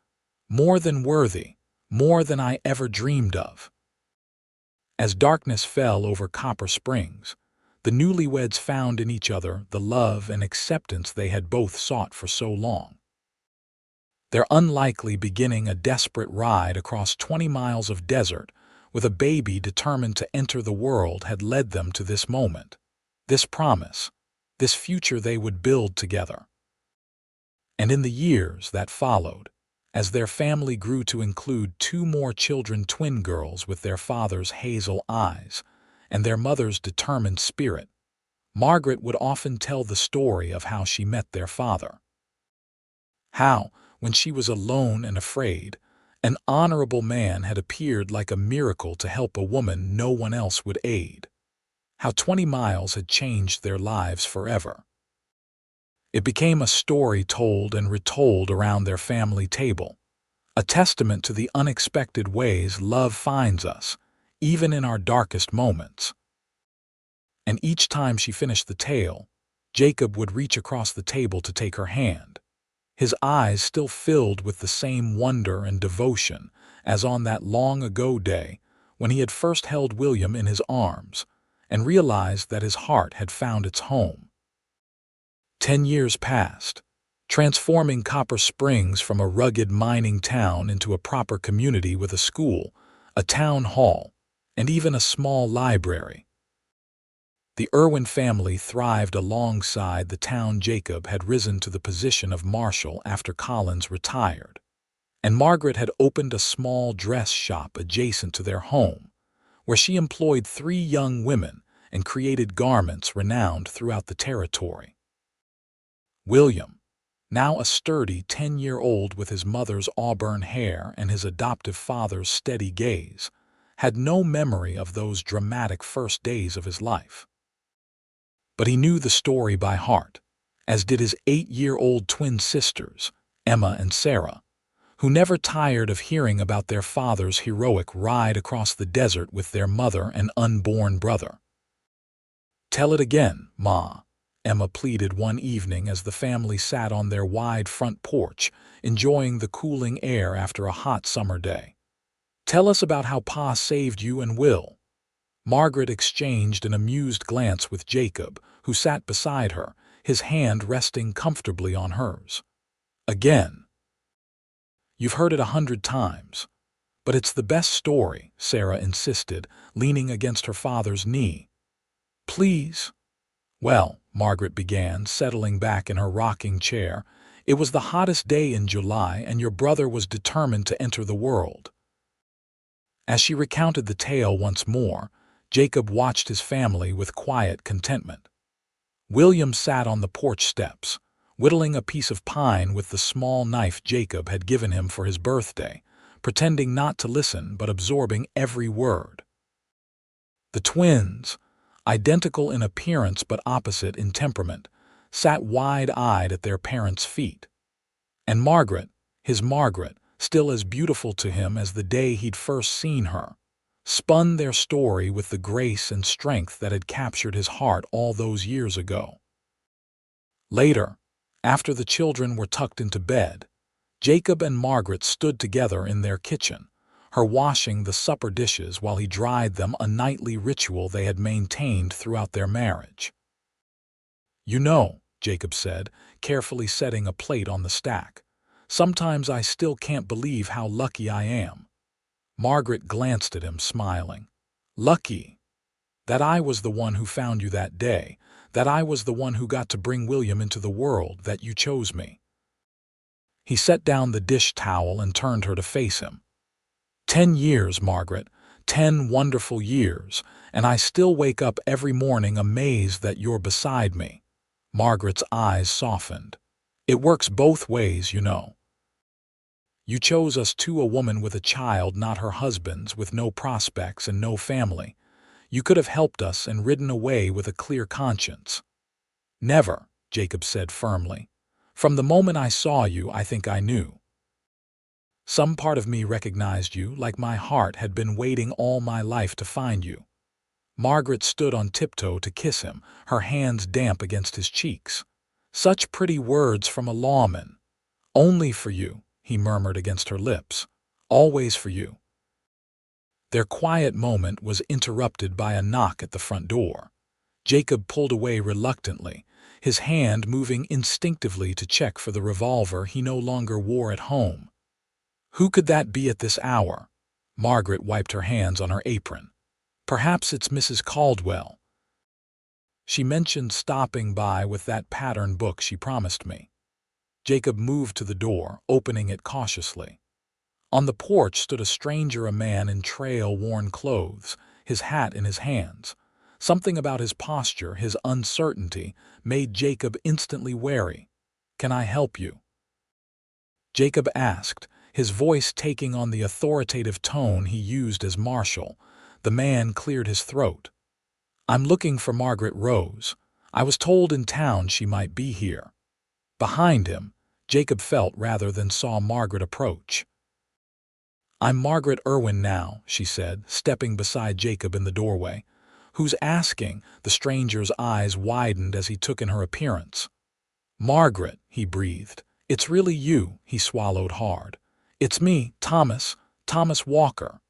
"More than worthy, more than I ever dreamed of." As darkness fell over Copper Springs, the newlyweds found in each other the love and acceptance they had both sought for so long. Their unlikely beginning, a desperate ride across 20 miles of desert with a baby determined to enter the world, had led them to this moment, this promise, this future they would build together. And in the years that followed, As their family grew to include two more children, twin girls with their father's hazel eyes and their mother's determined spirit, Margaret would often tell the story of how she met their father. How, when she was alone and afraid, an honorable man had appeared like a miracle to help a woman no one else would aid. How 20 miles had changed their lives forever. It became a story told and retold around their family table, a testament to the unexpected ways love finds us, even in our darkest moments. And each time she finished the tale, Jacob would reach across the table to take her hand, his eyes still filled with the same wonder and devotion as on that long-ago day when he had first held William in his arms and realized that his heart had found its home. 10 years passed, transforming Copper Springs from a rugged mining town into a proper community with a school, a town hall, and even a small library. The Irwin family thrived alongside the town. Jacob had risen to the position of marshal after Collins retired, and Margaret had opened a small dress shop adjacent to their home, where she employed 3 young women and created garments renowned throughout the territory. William, now a sturdy 10-year-old with his mother's auburn hair and his adoptive father's steady gaze, had no memory of those dramatic first days of his life. But he knew the story by heart, as did his 8-year-old twin sisters, Emma and Sarah, who never tired of hearing about their father's heroic ride across the desert with their mother and unborn brother. "Tell it again, Ma," Emma pleaded one evening as the family sat on their wide front porch, enjoying the cooling air after a hot summer day. "Tell us about how Pa saved you and Will." Margaret exchanged an amused glance with Jacob, who sat beside her, his hand resting comfortably on hers. "Again. You've heard it 100 times. But it's the best story," Sarah insisted, leaning against her father's knee. "Please." "Well," Margaret began, settling back in her rocking chair, "it was the hottest day in July, and your brother was determined to enter the world." As she recounted the tale once more, Jacob watched his family with quiet contentment. William sat on the porch steps, whittling a piece of pine with the small knife Jacob had given him for his birthday, pretending not to listen but absorbing every word. The twins, identical in appearance but opposite in temperament, sat wide-eyed at their parents' feet. And Margaret, his Margaret, still as beautiful to him as the day he'd first seen her, spun their story with the grace and strength that had captured his heart all those years ago. Later, after the children were tucked into bed, Jacob and Margaret stood together in their kitchen, her washing the supper dishes while he dried them, a nightly ritual they had maintained throughout their marriage. "You know," Jacob said, carefully setting a plate on the stack, "sometimes I still can't believe how lucky I am." Margaret glanced at him, smiling. "Lucky? That I was the one who found you that day, that I was the one who got to bring William into the world, that you chose me." He set down the dish towel and turned her to face him. 10 years, Margaret, 10 wonderful years, and I still wake up every morning amazed that you're beside me." Margaret's eyes softened. "It works both ways, you know. You chose us too, a woman with a child not her husband's, with no prospects and no family. You could have helped us and ridden away with a clear conscience." "Never," Jacob said firmly. "From the moment I saw you, I think I knew. Some part of me recognized you, like my heart had been waiting all my life to find you." Margaret stood on tiptoe to kiss him, her hands damp against his cheeks. "Such pretty words from a lawman. Only for you," he murmured against her lips. "Always for you." Their quiet moment was interrupted by a knock at the front door. Jacob pulled away reluctantly, his hand moving instinctively to check for the revolver he no longer wore at home. "Who could that be at this hour?" Margaret wiped her hands on her apron. "Perhaps it's Mrs. Caldwell. She mentioned stopping by with that pattern book she promised me." Jacob moved to the door, opening it cautiously. On the porch stood a stranger, a man in trail-worn clothes, his hat in his hands. Something about his posture, his uncertainty, made Jacob instantly wary. "Can I help you?" Jacob asked, his voice taking on the authoritative tone he used as marshal. The man cleared his throat. "I'm looking for Margaret Rose. I was told in town she might be here." Behind him, Jacob felt rather than saw Margaret approach. "I'm Margaret Irwin now," she said, stepping beside Jacob in the doorway. "Who's asking?" The stranger's eyes widened as he took in her appearance. "Margaret," he breathed. "It's really you," he swallowed hard. "It's me, Thomas Walker."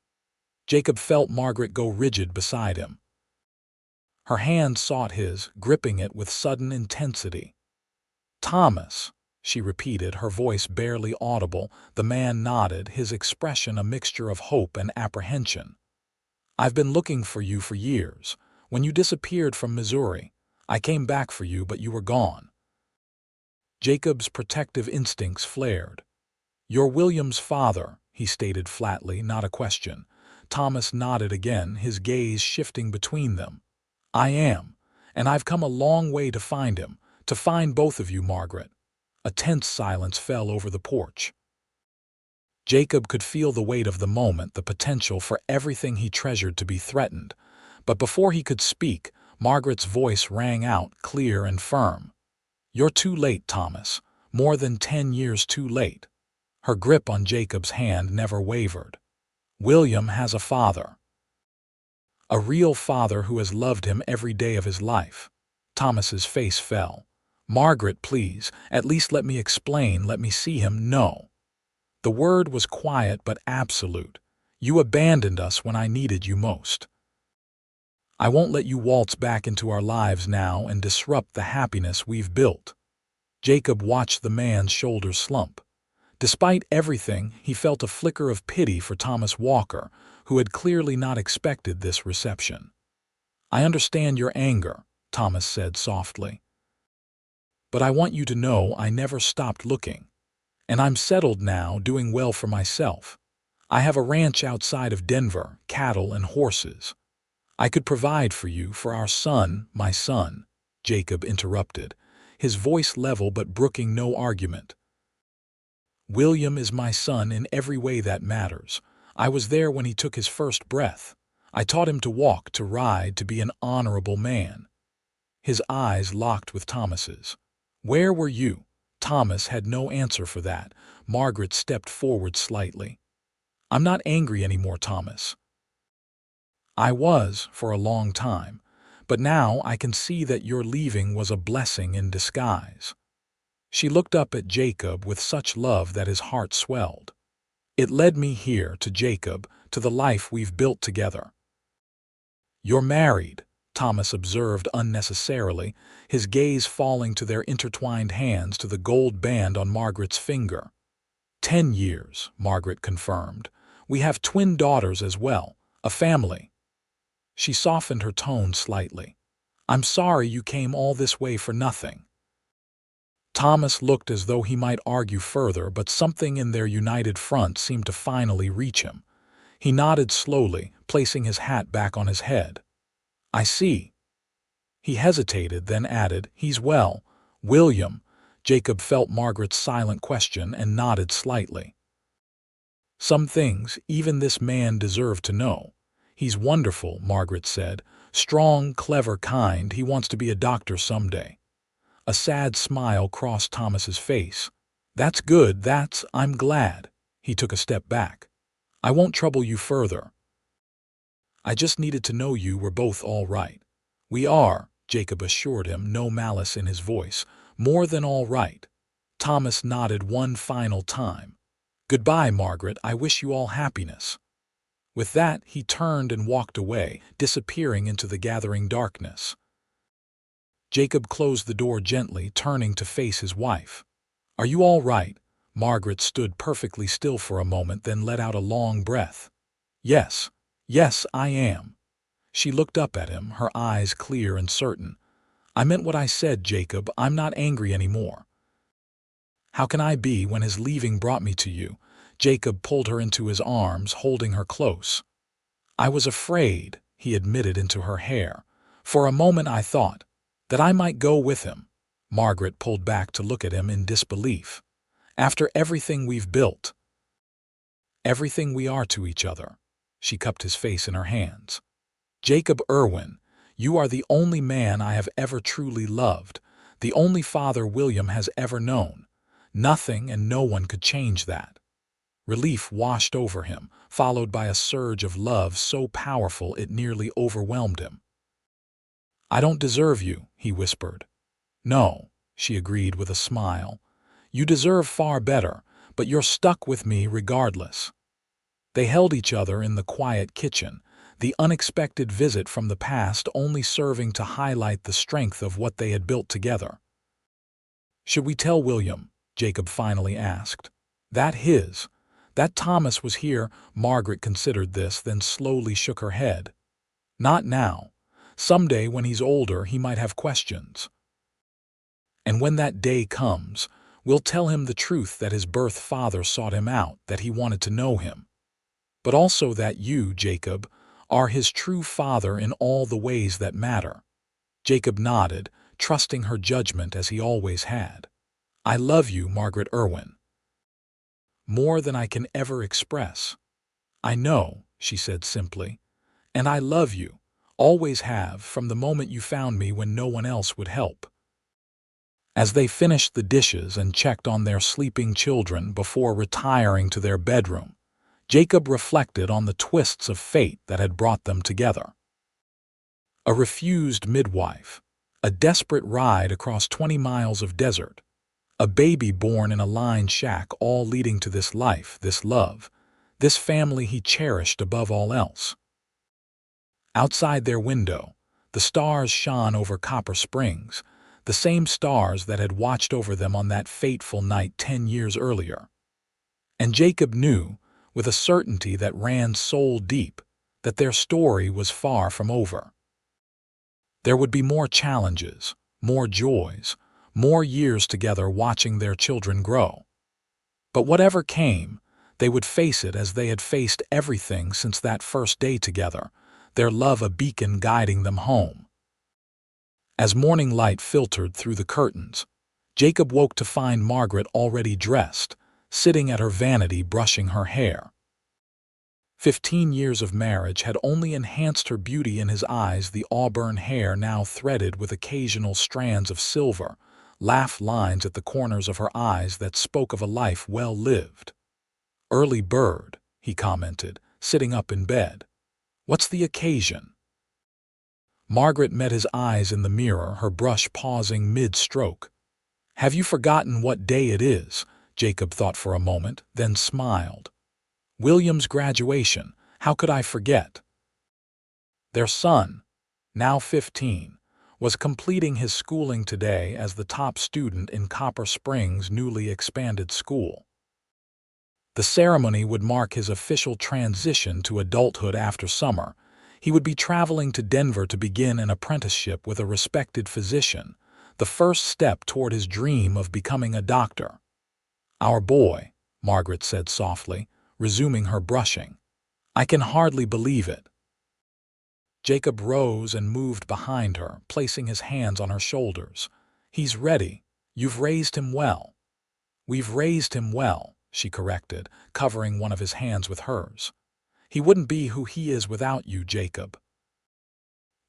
Jacob felt Margaret go rigid beside him. Her hand sought his, gripping it with sudden intensity. "Thomas," she repeated, her voice barely audible. The man nodded, his expression a mixture of hope and apprehension. "I've been looking for you for years. When you disappeared from Missouri, I came back for you, but you were gone." Jacob's protective instincts flared. "You're William's father," he stated flatly, not a question. Thomas nodded again, his gaze shifting between them. "I am, and I've come a long way to find him, to find both of you, Margaret." A tense silence fell over the porch. Jacob could feel the weight of the moment, the potential for everything he treasured to be threatened. But before he could speak, Margaret's voice rang out, clear and firm. "You're too late, Thomas. More than 10 years too late." Her grip on Jacob's hand never wavered. "William has a father. A real father who has loved him every day of his life." Thomas's face fell. "Margaret, please, at least let me explain, let me see him." "No." The word was quiet but absolute. "You abandoned us when I needed you most. I won't let you waltz back into our lives now and disrupt the happiness we've built." Jacob watched the man's shoulders slump. Despite everything, he felt a flicker of pity for Thomas Walker, who had clearly not expected this reception. "I understand your anger," Thomas said softly. "But I want you to know I never stopped looking. And I'm settled now, doing well for myself. I have a ranch outside of Denver, cattle and horses. I could provide for you, for our son, my son." Jacob interrupted, his voice level but brooking no argument. "William is my son in every way that matters. I was there when he took his first breath. I taught him to walk, to ride, to be an honorable man." His eyes locked with Thomas's. "Where were you?" Thomas had no answer for that. Margaret stepped forward slightly. "I'm not angry anymore, Thomas. I was for a long time, but now I can see that your leaving was a blessing in disguise." She looked up at Jacob with such love that his heart swelled. "It led me here, to Jacob, to the life we've built together." "You're married," Thomas observed unnecessarily, his gaze falling to their intertwined hands, to the gold band on Margaret's finger. 10 years, Margaret confirmed. "We have twin daughters as well, a family." She softened her tone slightly. "I'm sorry you came all this way for nothing." Thomas looked as though he might argue further, but something in their united front seemed to finally reach him. He nodded slowly, placing his hat back on his head. "I see." He hesitated, then added, "He's well." "William?" Jacob felt Margaret's silent question and nodded slightly. "Some things even this man deserved to know. He's wonderful," Margaret said. "Strong, clever, kind. He wants to be a doctor someday." A sad smile crossed Thomas's face. "That's good, I'm glad." He took a step back. "I won't trouble you further. I just needed to know you were both all right." "We are," Jacob assured him, no malice in his voice. "More than all right." Thomas nodded one final time. "Goodbye, Margaret. I wish you all happiness." With that, he turned and walked away, disappearing into the gathering darkness. Jacob closed the door gently, turning to face his wife. "Are you all right?" Margaret stood perfectly still for a moment, then let out a long breath. Yes, I am." She looked up at him, her eyes clear and certain. "I meant what I said, Jacob. I'm not angry anymore." How can I be when his leaving brought me to you?" Jacob pulled her into his arms, holding her close. "I was afraid," he admitted into her hair. "For a moment I thought that I might go with him." Margaret pulled back to look at him in disbelief. "After everything we've built, everything we are to each other." She cupped his face in her hands. "Jacob Irwin, you are the only man I have ever truly loved, the only father William has ever known. Nothing and no one could change that." Relief washed over him, followed by a surge of love so powerful it nearly overwhelmed him. "I don't deserve you," he whispered. "No," she agreed with a smile. "You deserve far better, but you're stuck with me regardless." They held each other in the quiet kitchen, the unexpected visit from the past only serving to highlight the strength of what they had built together. "Should we tell William?" Jacob finally asked. That Thomas was here." Margaret considered this, then slowly shook her head. "Not now. Someday when he's older he might have questions. And when that day comes, we'll tell him the truth, that his birth father sought him out, that he wanted to know him. But also that you, Jacob, are his true father in all the ways that matter." Jacob nodded, trusting her judgment as he always had. "I love you, Margaret Irwin. More than I can ever express." "I know," she said simply. "And I love you, always have, from the moment you found me when no one else would help." As they finished the dishes and checked on their sleeping children before retiring to their bedroom, Jacob reflected on the twists of fate that had brought them together. A refused midwife, a desperate ride across 20 miles of desert, a baby born in a lined shack, all leading to this life, this love, this family he cherished above all else. Outside their window, the stars shone over Copper Springs, the same stars that had watched over them on that fateful night 10 years earlier. And Jacob knew, with a certainty that ran soul deep, that their story was far from over. There would be more challenges, more joys, more years together watching their children grow. But whatever came, they would face it as they had faced everything since that first day together, their love a beacon guiding them home. As morning light filtered through the curtains, Jacob woke to find Margaret already dressed, sitting at her vanity brushing her hair. 15 years of marriage had only enhanced her beauty in his eyes, the auburn hair now threaded with occasional strands of silver, laugh lines at the corners of her eyes that spoke of a life well lived. "Early bird," he commented, sitting up in bed. "What's the occasion?" Margaret met his eyes in the mirror, her brush pausing mid-stroke. "Have you forgotten what day it is?" Jacob thought for a moment, then smiled. "William's graduation. How could I forget?" Their son, now 15, was completing his schooling today as the top student in Copper Springs' newly expanded school. The ceremony would mark his official transition to adulthood after summer. He would be traveling to Denver to begin an apprenticeship with a respected physician, the first step toward his dream of becoming a doctor. "Our boy," Margaret said softly, resuming her brushing. "I can hardly believe it." Jacob rose and moved behind her, placing his hands on her shoulders. "He's ready. You've raised him well." "We've raised him well," she corrected, covering one of his hands with hers. "He wouldn't be who he is without you, Jacob."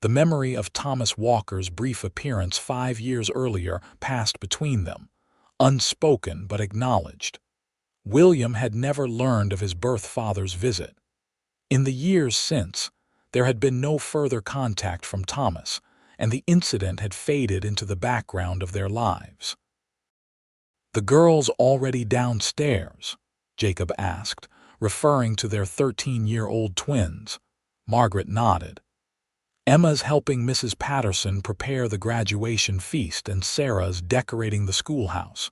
The memory of Thomas Walker's brief appearance 5 years earlier passed between them, unspoken but acknowledged. William had never learned of his birth father's visit. In the years since, there had been no further contact from Thomas, and the incident had faded into the background of their lives. "The girls already downstairs?" Jacob asked, referring to their 13-year-old twins. Margaret nodded. "Emma's helping Mrs. Patterson prepare the graduation feast, and Sarah's decorating the schoolhouse.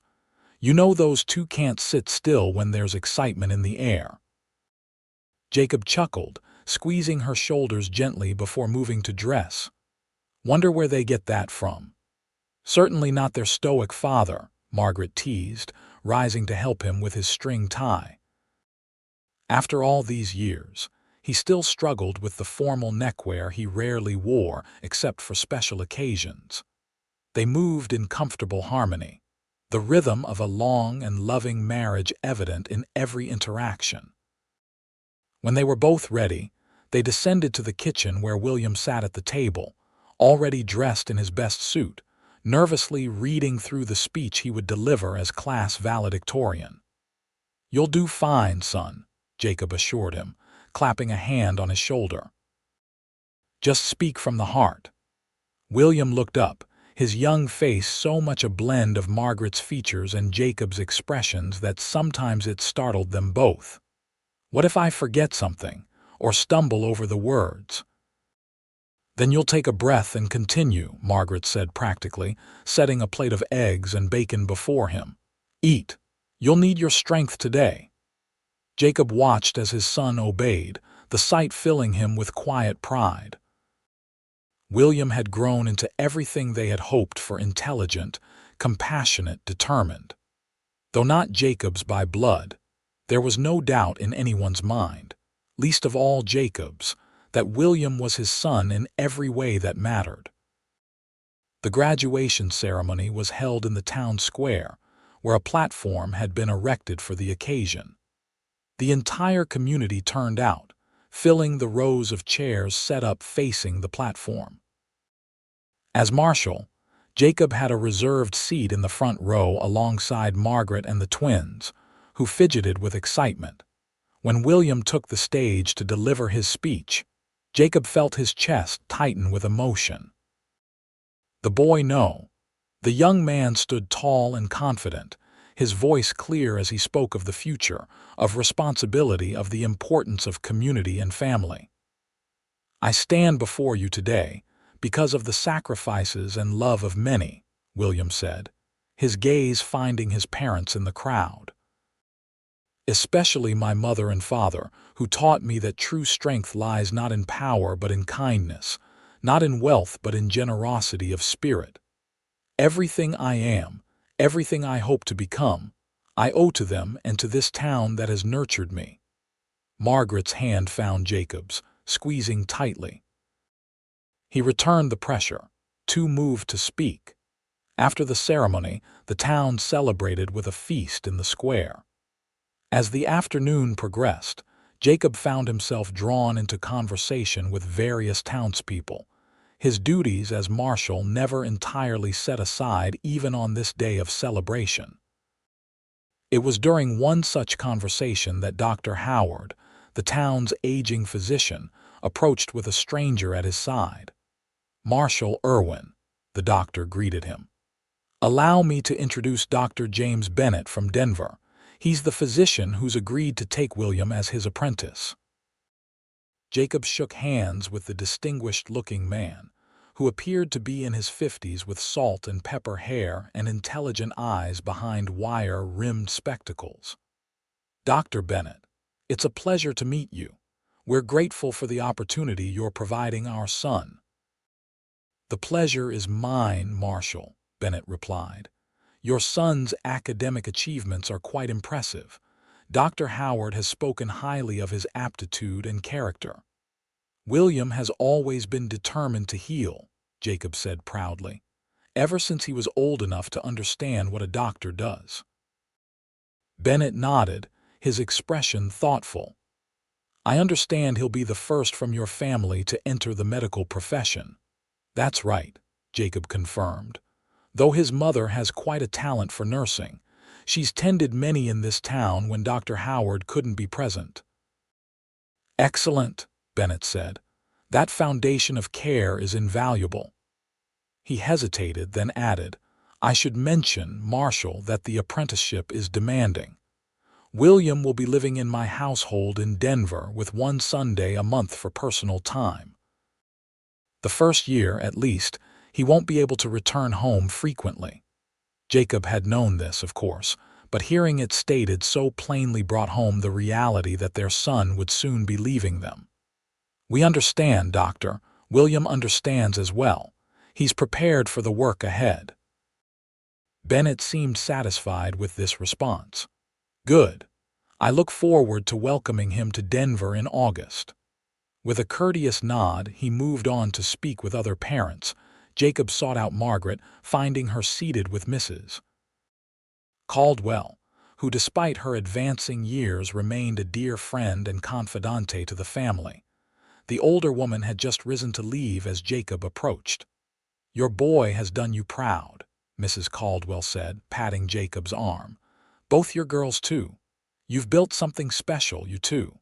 You know those two can't sit still when there's excitement in the air." Jacob chuckled, squeezing her shoulders gently before moving to dress. "Wonder where they get that from." "Certainly not their stoic father," Margaret teased, rising to help him with his string tie. After all these years, he still struggled with the formal neckwear he rarely wore except for special occasions. They moved in comfortable harmony, the rhythm of a long and loving marriage evident in every interaction. When they were both ready, they descended to the kitchen where William sat at the table, already dressed in his best suit, nervously reading through the speech he would deliver as class valedictorian. "You'll do fine, son," Jacob assured him, clapping a hand on his shoulder. "Just speak from the heart." William looked up, his young face so much a blend of Margaret's features and Jacob's expressions that sometimes it startled them both. "What if I forget something, or stumble over the words?" "Then you'll take a breath and continue," Margaret said practically, setting a plate of eggs and bacon before him. "Eat. You'll need your strength today." Jacob watched as his son obeyed, the sight filling him with quiet pride. William had grown into everything they had hoped for: intelligent, compassionate, determined. Though not Jacob's by blood, there was no doubt in anyone's mind, least of all Jacob's, that William was his son in every way that mattered. The graduation ceremony was held in the town square, where a platform had been erected for the occasion. The entire community turned out, filling the rows of chairs set up facing the platform. As marshal, Jacob had a reserved seat in the front row alongside Margaret and the twins, who fidgeted with excitement. When William took the stage to deliver his speech, Jacob felt his chest tighten with emotion. The boy no. The young man stood tall and confident, his voice clear as he spoke of the future, of responsibility, of the importance of community and family. "I stand before you today because of the sacrifices and love of many," William said, his gaze finding his parents in the crowd. "Especially my mother and father, who taught me that true strength lies not in power but in kindness, not in wealth but in generosity of spirit. Everything I am, everything I hope to become, I owe to them and to this town that has nurtured me." Margaret's hand found Jacob's, squeezing tightly. He returned the pressure, too moved to speak. After the ceremony, the town celebrated with a feast in the square. As the afternoon progressed, Jacob found himself drawn into conversation with various townspeople, his duties as marshal never entirely set aside even on this day of celebration. It was during one such conversation that Dr. Howard, the town's aging physician, approached with a stranger at his side. "Marshal Irwin," the doctor greeted him. "Allow me to introduce Dr. James Bennett from Denver. He's the physician who's agreed to take William as his apprentice." Jacob shook hands with the distinguished-looking man, who appeared to be in his 50s with salt and pepper hair and intelligent eyes behind wire-rimmed spectacles. "Dr. Bennett, it's a pleasure to meet you. We're grateful for the opportunity you're providing our son." "The pleasure is mine, Marshal," Bennett replied. "Your son's academic achievements are quite impressive. Dr. Howard has spoken highly of his aptitude and character." "William has always been determined to heal," Jacob said proudly, "ever since he was old enough to understand what a doctor does." Bennett nodded, his expression thoughtful. "I understand he'll be the first from your family to enter the medical profession." "That's right," Jacob confirmed. "Though his mother has quite a talent for nursing, she's tended many in this town when Dr. Howard couldn't be present." "Excellent," Bennett said. "That foundation of care is invaluable." He hesitated, then added, "I should mention, Marshal, that the apprenticeship is demanding. William will be living in my household in Denver with one Sunday a month for personal time. The first year, at least, he won't be able to return home frequently." Jacob had known this, of course, but hearing it stated so plainly brought home the reality that their son would soon be leaving them. "We understand, Doctor. William understands as well. He's prepared for the work ahead." Bennett seemed satisfied with this response. Good. I look forward to welcoming him to Denver in August. With a courteous nod, he moved on to speak with other parents. Jacob sought out Margaret, finding her seated with Mrs. Caldwell, who despite her advancing years remained a dear friend and confidante to the family. The older woman had just risen to leave as Jacob approached. "Your boy has done you proud," Mrs. Caldwell said, patting Jacob's arm. "Both your girls, too. You've built something special, you two."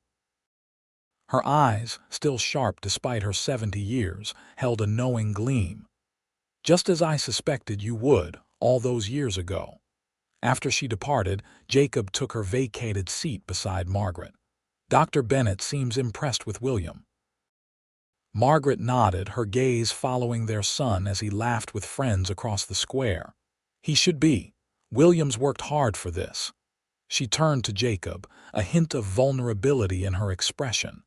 Her eyes, still sharp despite her 70 years, held a knowing gleam. "Just as I suspected you would, all those years ago." After she departed, Jacob took her vacated seat beside Margaret. "Dr. Bennett seems impressed with William." Margaret nodded, her gaze following their son as he laughed with friends across the square. "He should be. William's worked hard for this." She turned to Jacob, a hint of vulnerability in her expression.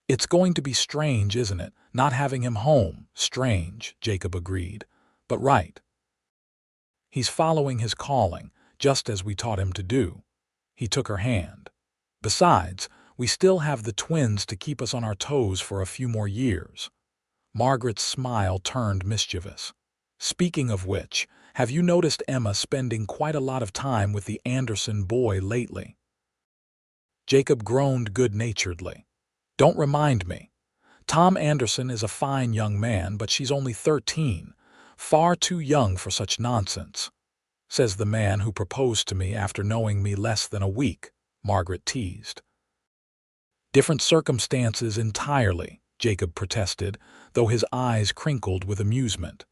"It's going to be strange, isn't it, not having him home?" "Strange," Jacob agreed. "But right. He's following his calling, just as we taught him to do." He took her hand. "Besides, we still have the twins to keep us on our toes for a few more years." Margaret's smile turned mischievous. "Speaking of which, have you noticed Emma spending quite a lot of time with the Anderson boy lately?" Jacob groaned good-naturedly. "Don't remind me. Tom Anderson is a fine young man, but she's only 13, far too young for such nonsense. Says the man who proposed to me after knowing me less than a week," Margaret teased. "Different circumstances entirely," Jacob protested, though his eyes crinkled with amusement.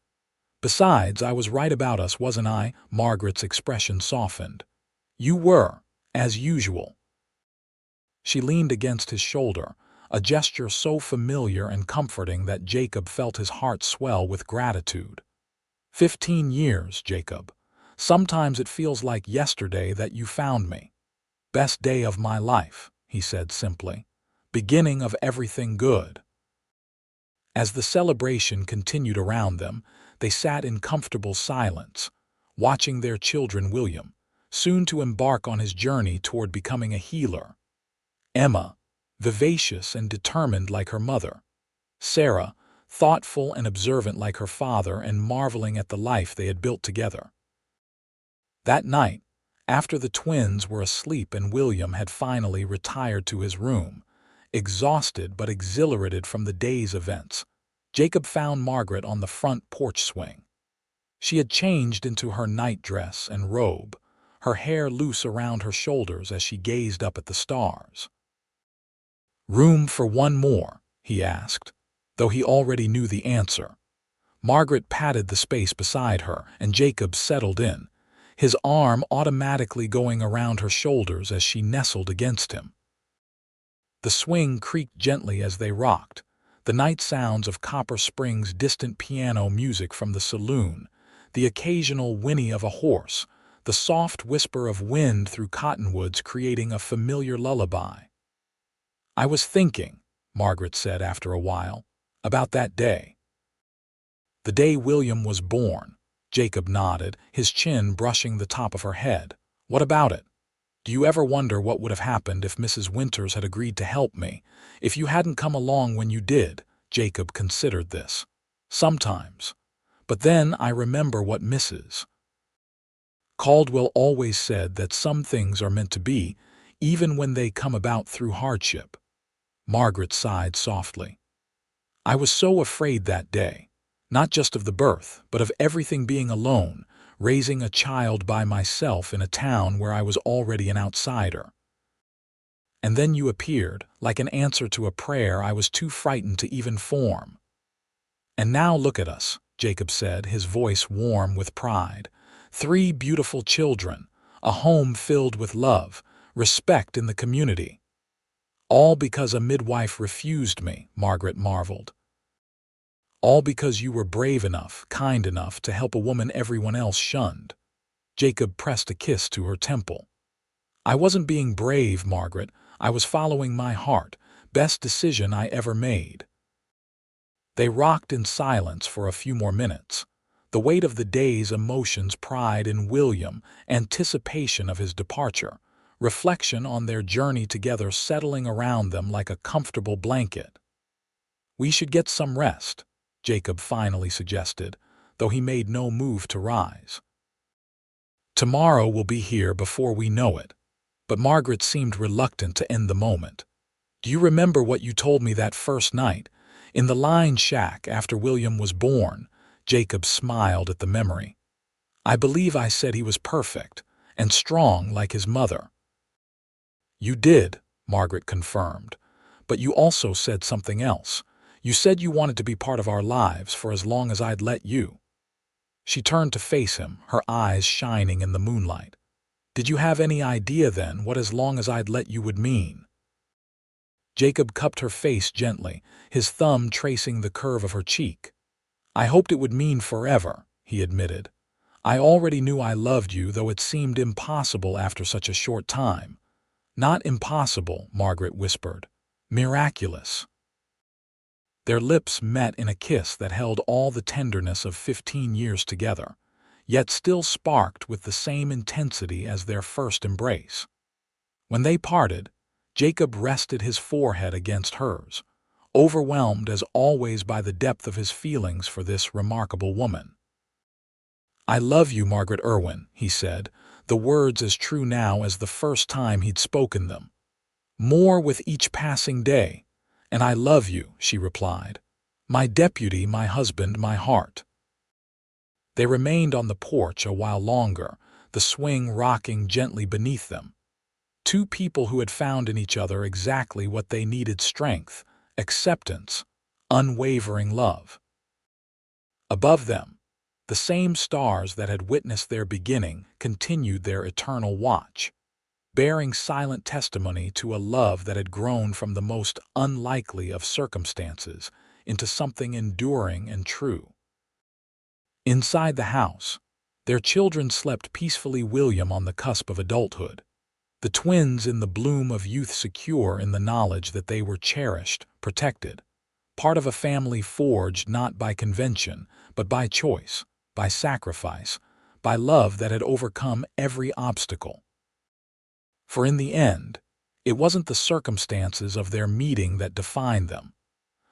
"Besides, I was right about us, wasn't I?" Margaret's expression softened. "You were, as usual." She leaned against his shoulder, a gesture so familiar and comforting that Jacob felt his heart swell with gratitude. 15 years, Jacob. Sometimes it feels like yesterday that you found me." "Best day of my life," he said simply. "Beginning of everything good." As the celebration continued around them, they sat in comfortable silence, watching their children William, soon to embark on his journey toward becoming a healer. Emma, vivacious and determined like her mother. Sarah, thoughtful and observant like her father and marveling at the life they had built together. That night, after the twins were asleep and William had finally retired to his room, exhausted but exhilarated from the day's events, Jacob found Margaret on the front porch swing. She had changed into her nightdress and robe, her hair loose around her shoulders as she gazed up at the stars. "Room for one more?" he asked, though he already knew the answer. Margaret patted the space beside her, and Jacob settled in, his arm automatically going around her shoulders as she nestled against him. The swing creaked gently as they rocked, the night sounds of Copper Springs' distant piano music from the saloon, the occasional whinny of a horse, the soft whisper of wind through cottonwoods creating a familiar lullaby. "I was thinking," Margaret said after a while, "about that day." "The day William was born," Jacob nodded, his chin brushing the top of her head. "What about it? Do you ever wonder what would have happened if Mrs. Winters had agreed to help me, if you hadn't come along when you did?" Jacob considered this. "Sometimes. But then I remember what Mrs. Caldwell always said, that some things are meant to be, even when they come about through hardship." Margaret sighed softly. "I was so afraid that day, not just of the birth, but of everything being alone, raising a child by myself in a town where I was already an outsider. And then you appeared, like an answer to a prayer I was too frightened to even form. And now look at us," Jacob said, his voice warm with pride. "3 beautiful children, a home filled with love, respect in the community." "All because a midwife refused me," Margaret marveled. "All because you were brave enough, kind enough to help a woman everyone else shunned." Jacob pressed a kiss to her temple. "I wasn't being brave, Margaret. I was following my heart. Best decision I ever made." They rocked in silence for a few more minutes. The weight of the day's emotions, pride in William, anticipation of his departure, reflection on their journey together settling around them like a comfortable blanket. "We should get some rest," Jacob finally suggested, though he made no move to rise. "Tomorrow will be here before we know it." But Margaret seemed reluctant to end the moment. "Do you remember what you told me that first night, in the line shack after William was born?" Jacob smiled at the memory. "I believe I said he was perfect and strong like his mother." "You did," Margaret confirmed. "But you also said something else. You said you wanted to be part of our lives for as long as I'd let you." She turned to face him, her eyes shining in the moonlight. "Did you have any idea then what as long as I'd let you would mean?" Jacob cupped her face gently, his thumb tracing the curve of her cheek. "I hoped it would mean forever," he admitted. "I already knew I loved you, though it seemed impossible after such a short time." "Not impossible," Margaret whispered. "Miraculous." Their lips met in a kiss that held all the tenderness of 15 years together, yet still sparked with the same intensity as their first embrace. When they parted, Jacob rested his forehead against hers, overwhelmed as always by the depth of his feelings for this remarkable woman. "I love you, Margaret Irwin," he said, the words as true now as the first time he'd spoken them. "More with each passing day." "And I love you," she replied. "My deputy, my husband, my heart." They remained on the porch a while longer, the swing rocking gently beneath them. Two people who had found in each other exactly what they needed: strength, acceptance, unwavering love. Above them, the same stars that had witnessed their beginning continued their eternal watch, bearing silent testimony to a love that had grown from the most unlikely of circumstances into something enduring and true. Inside the house, their children slept peacefully, William on the cusp of adulthood, the twins in the bloom of youth secure in the knowledge that they were cherished, protected, part of a family forged not by convention, but by choice, by sacrifice, by love that had overcome every obstacle. For in the end, it wasn't the circumstances of their meeting that defined them,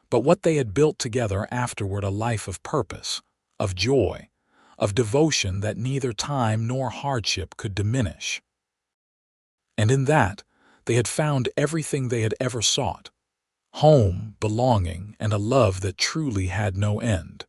but what they had built together afterward: a life of purpose, of joy, of devotion that neither time nor hardship could diminish. And in that, they had found everything they had ever sought: home, belonging, and a love that truly had no end.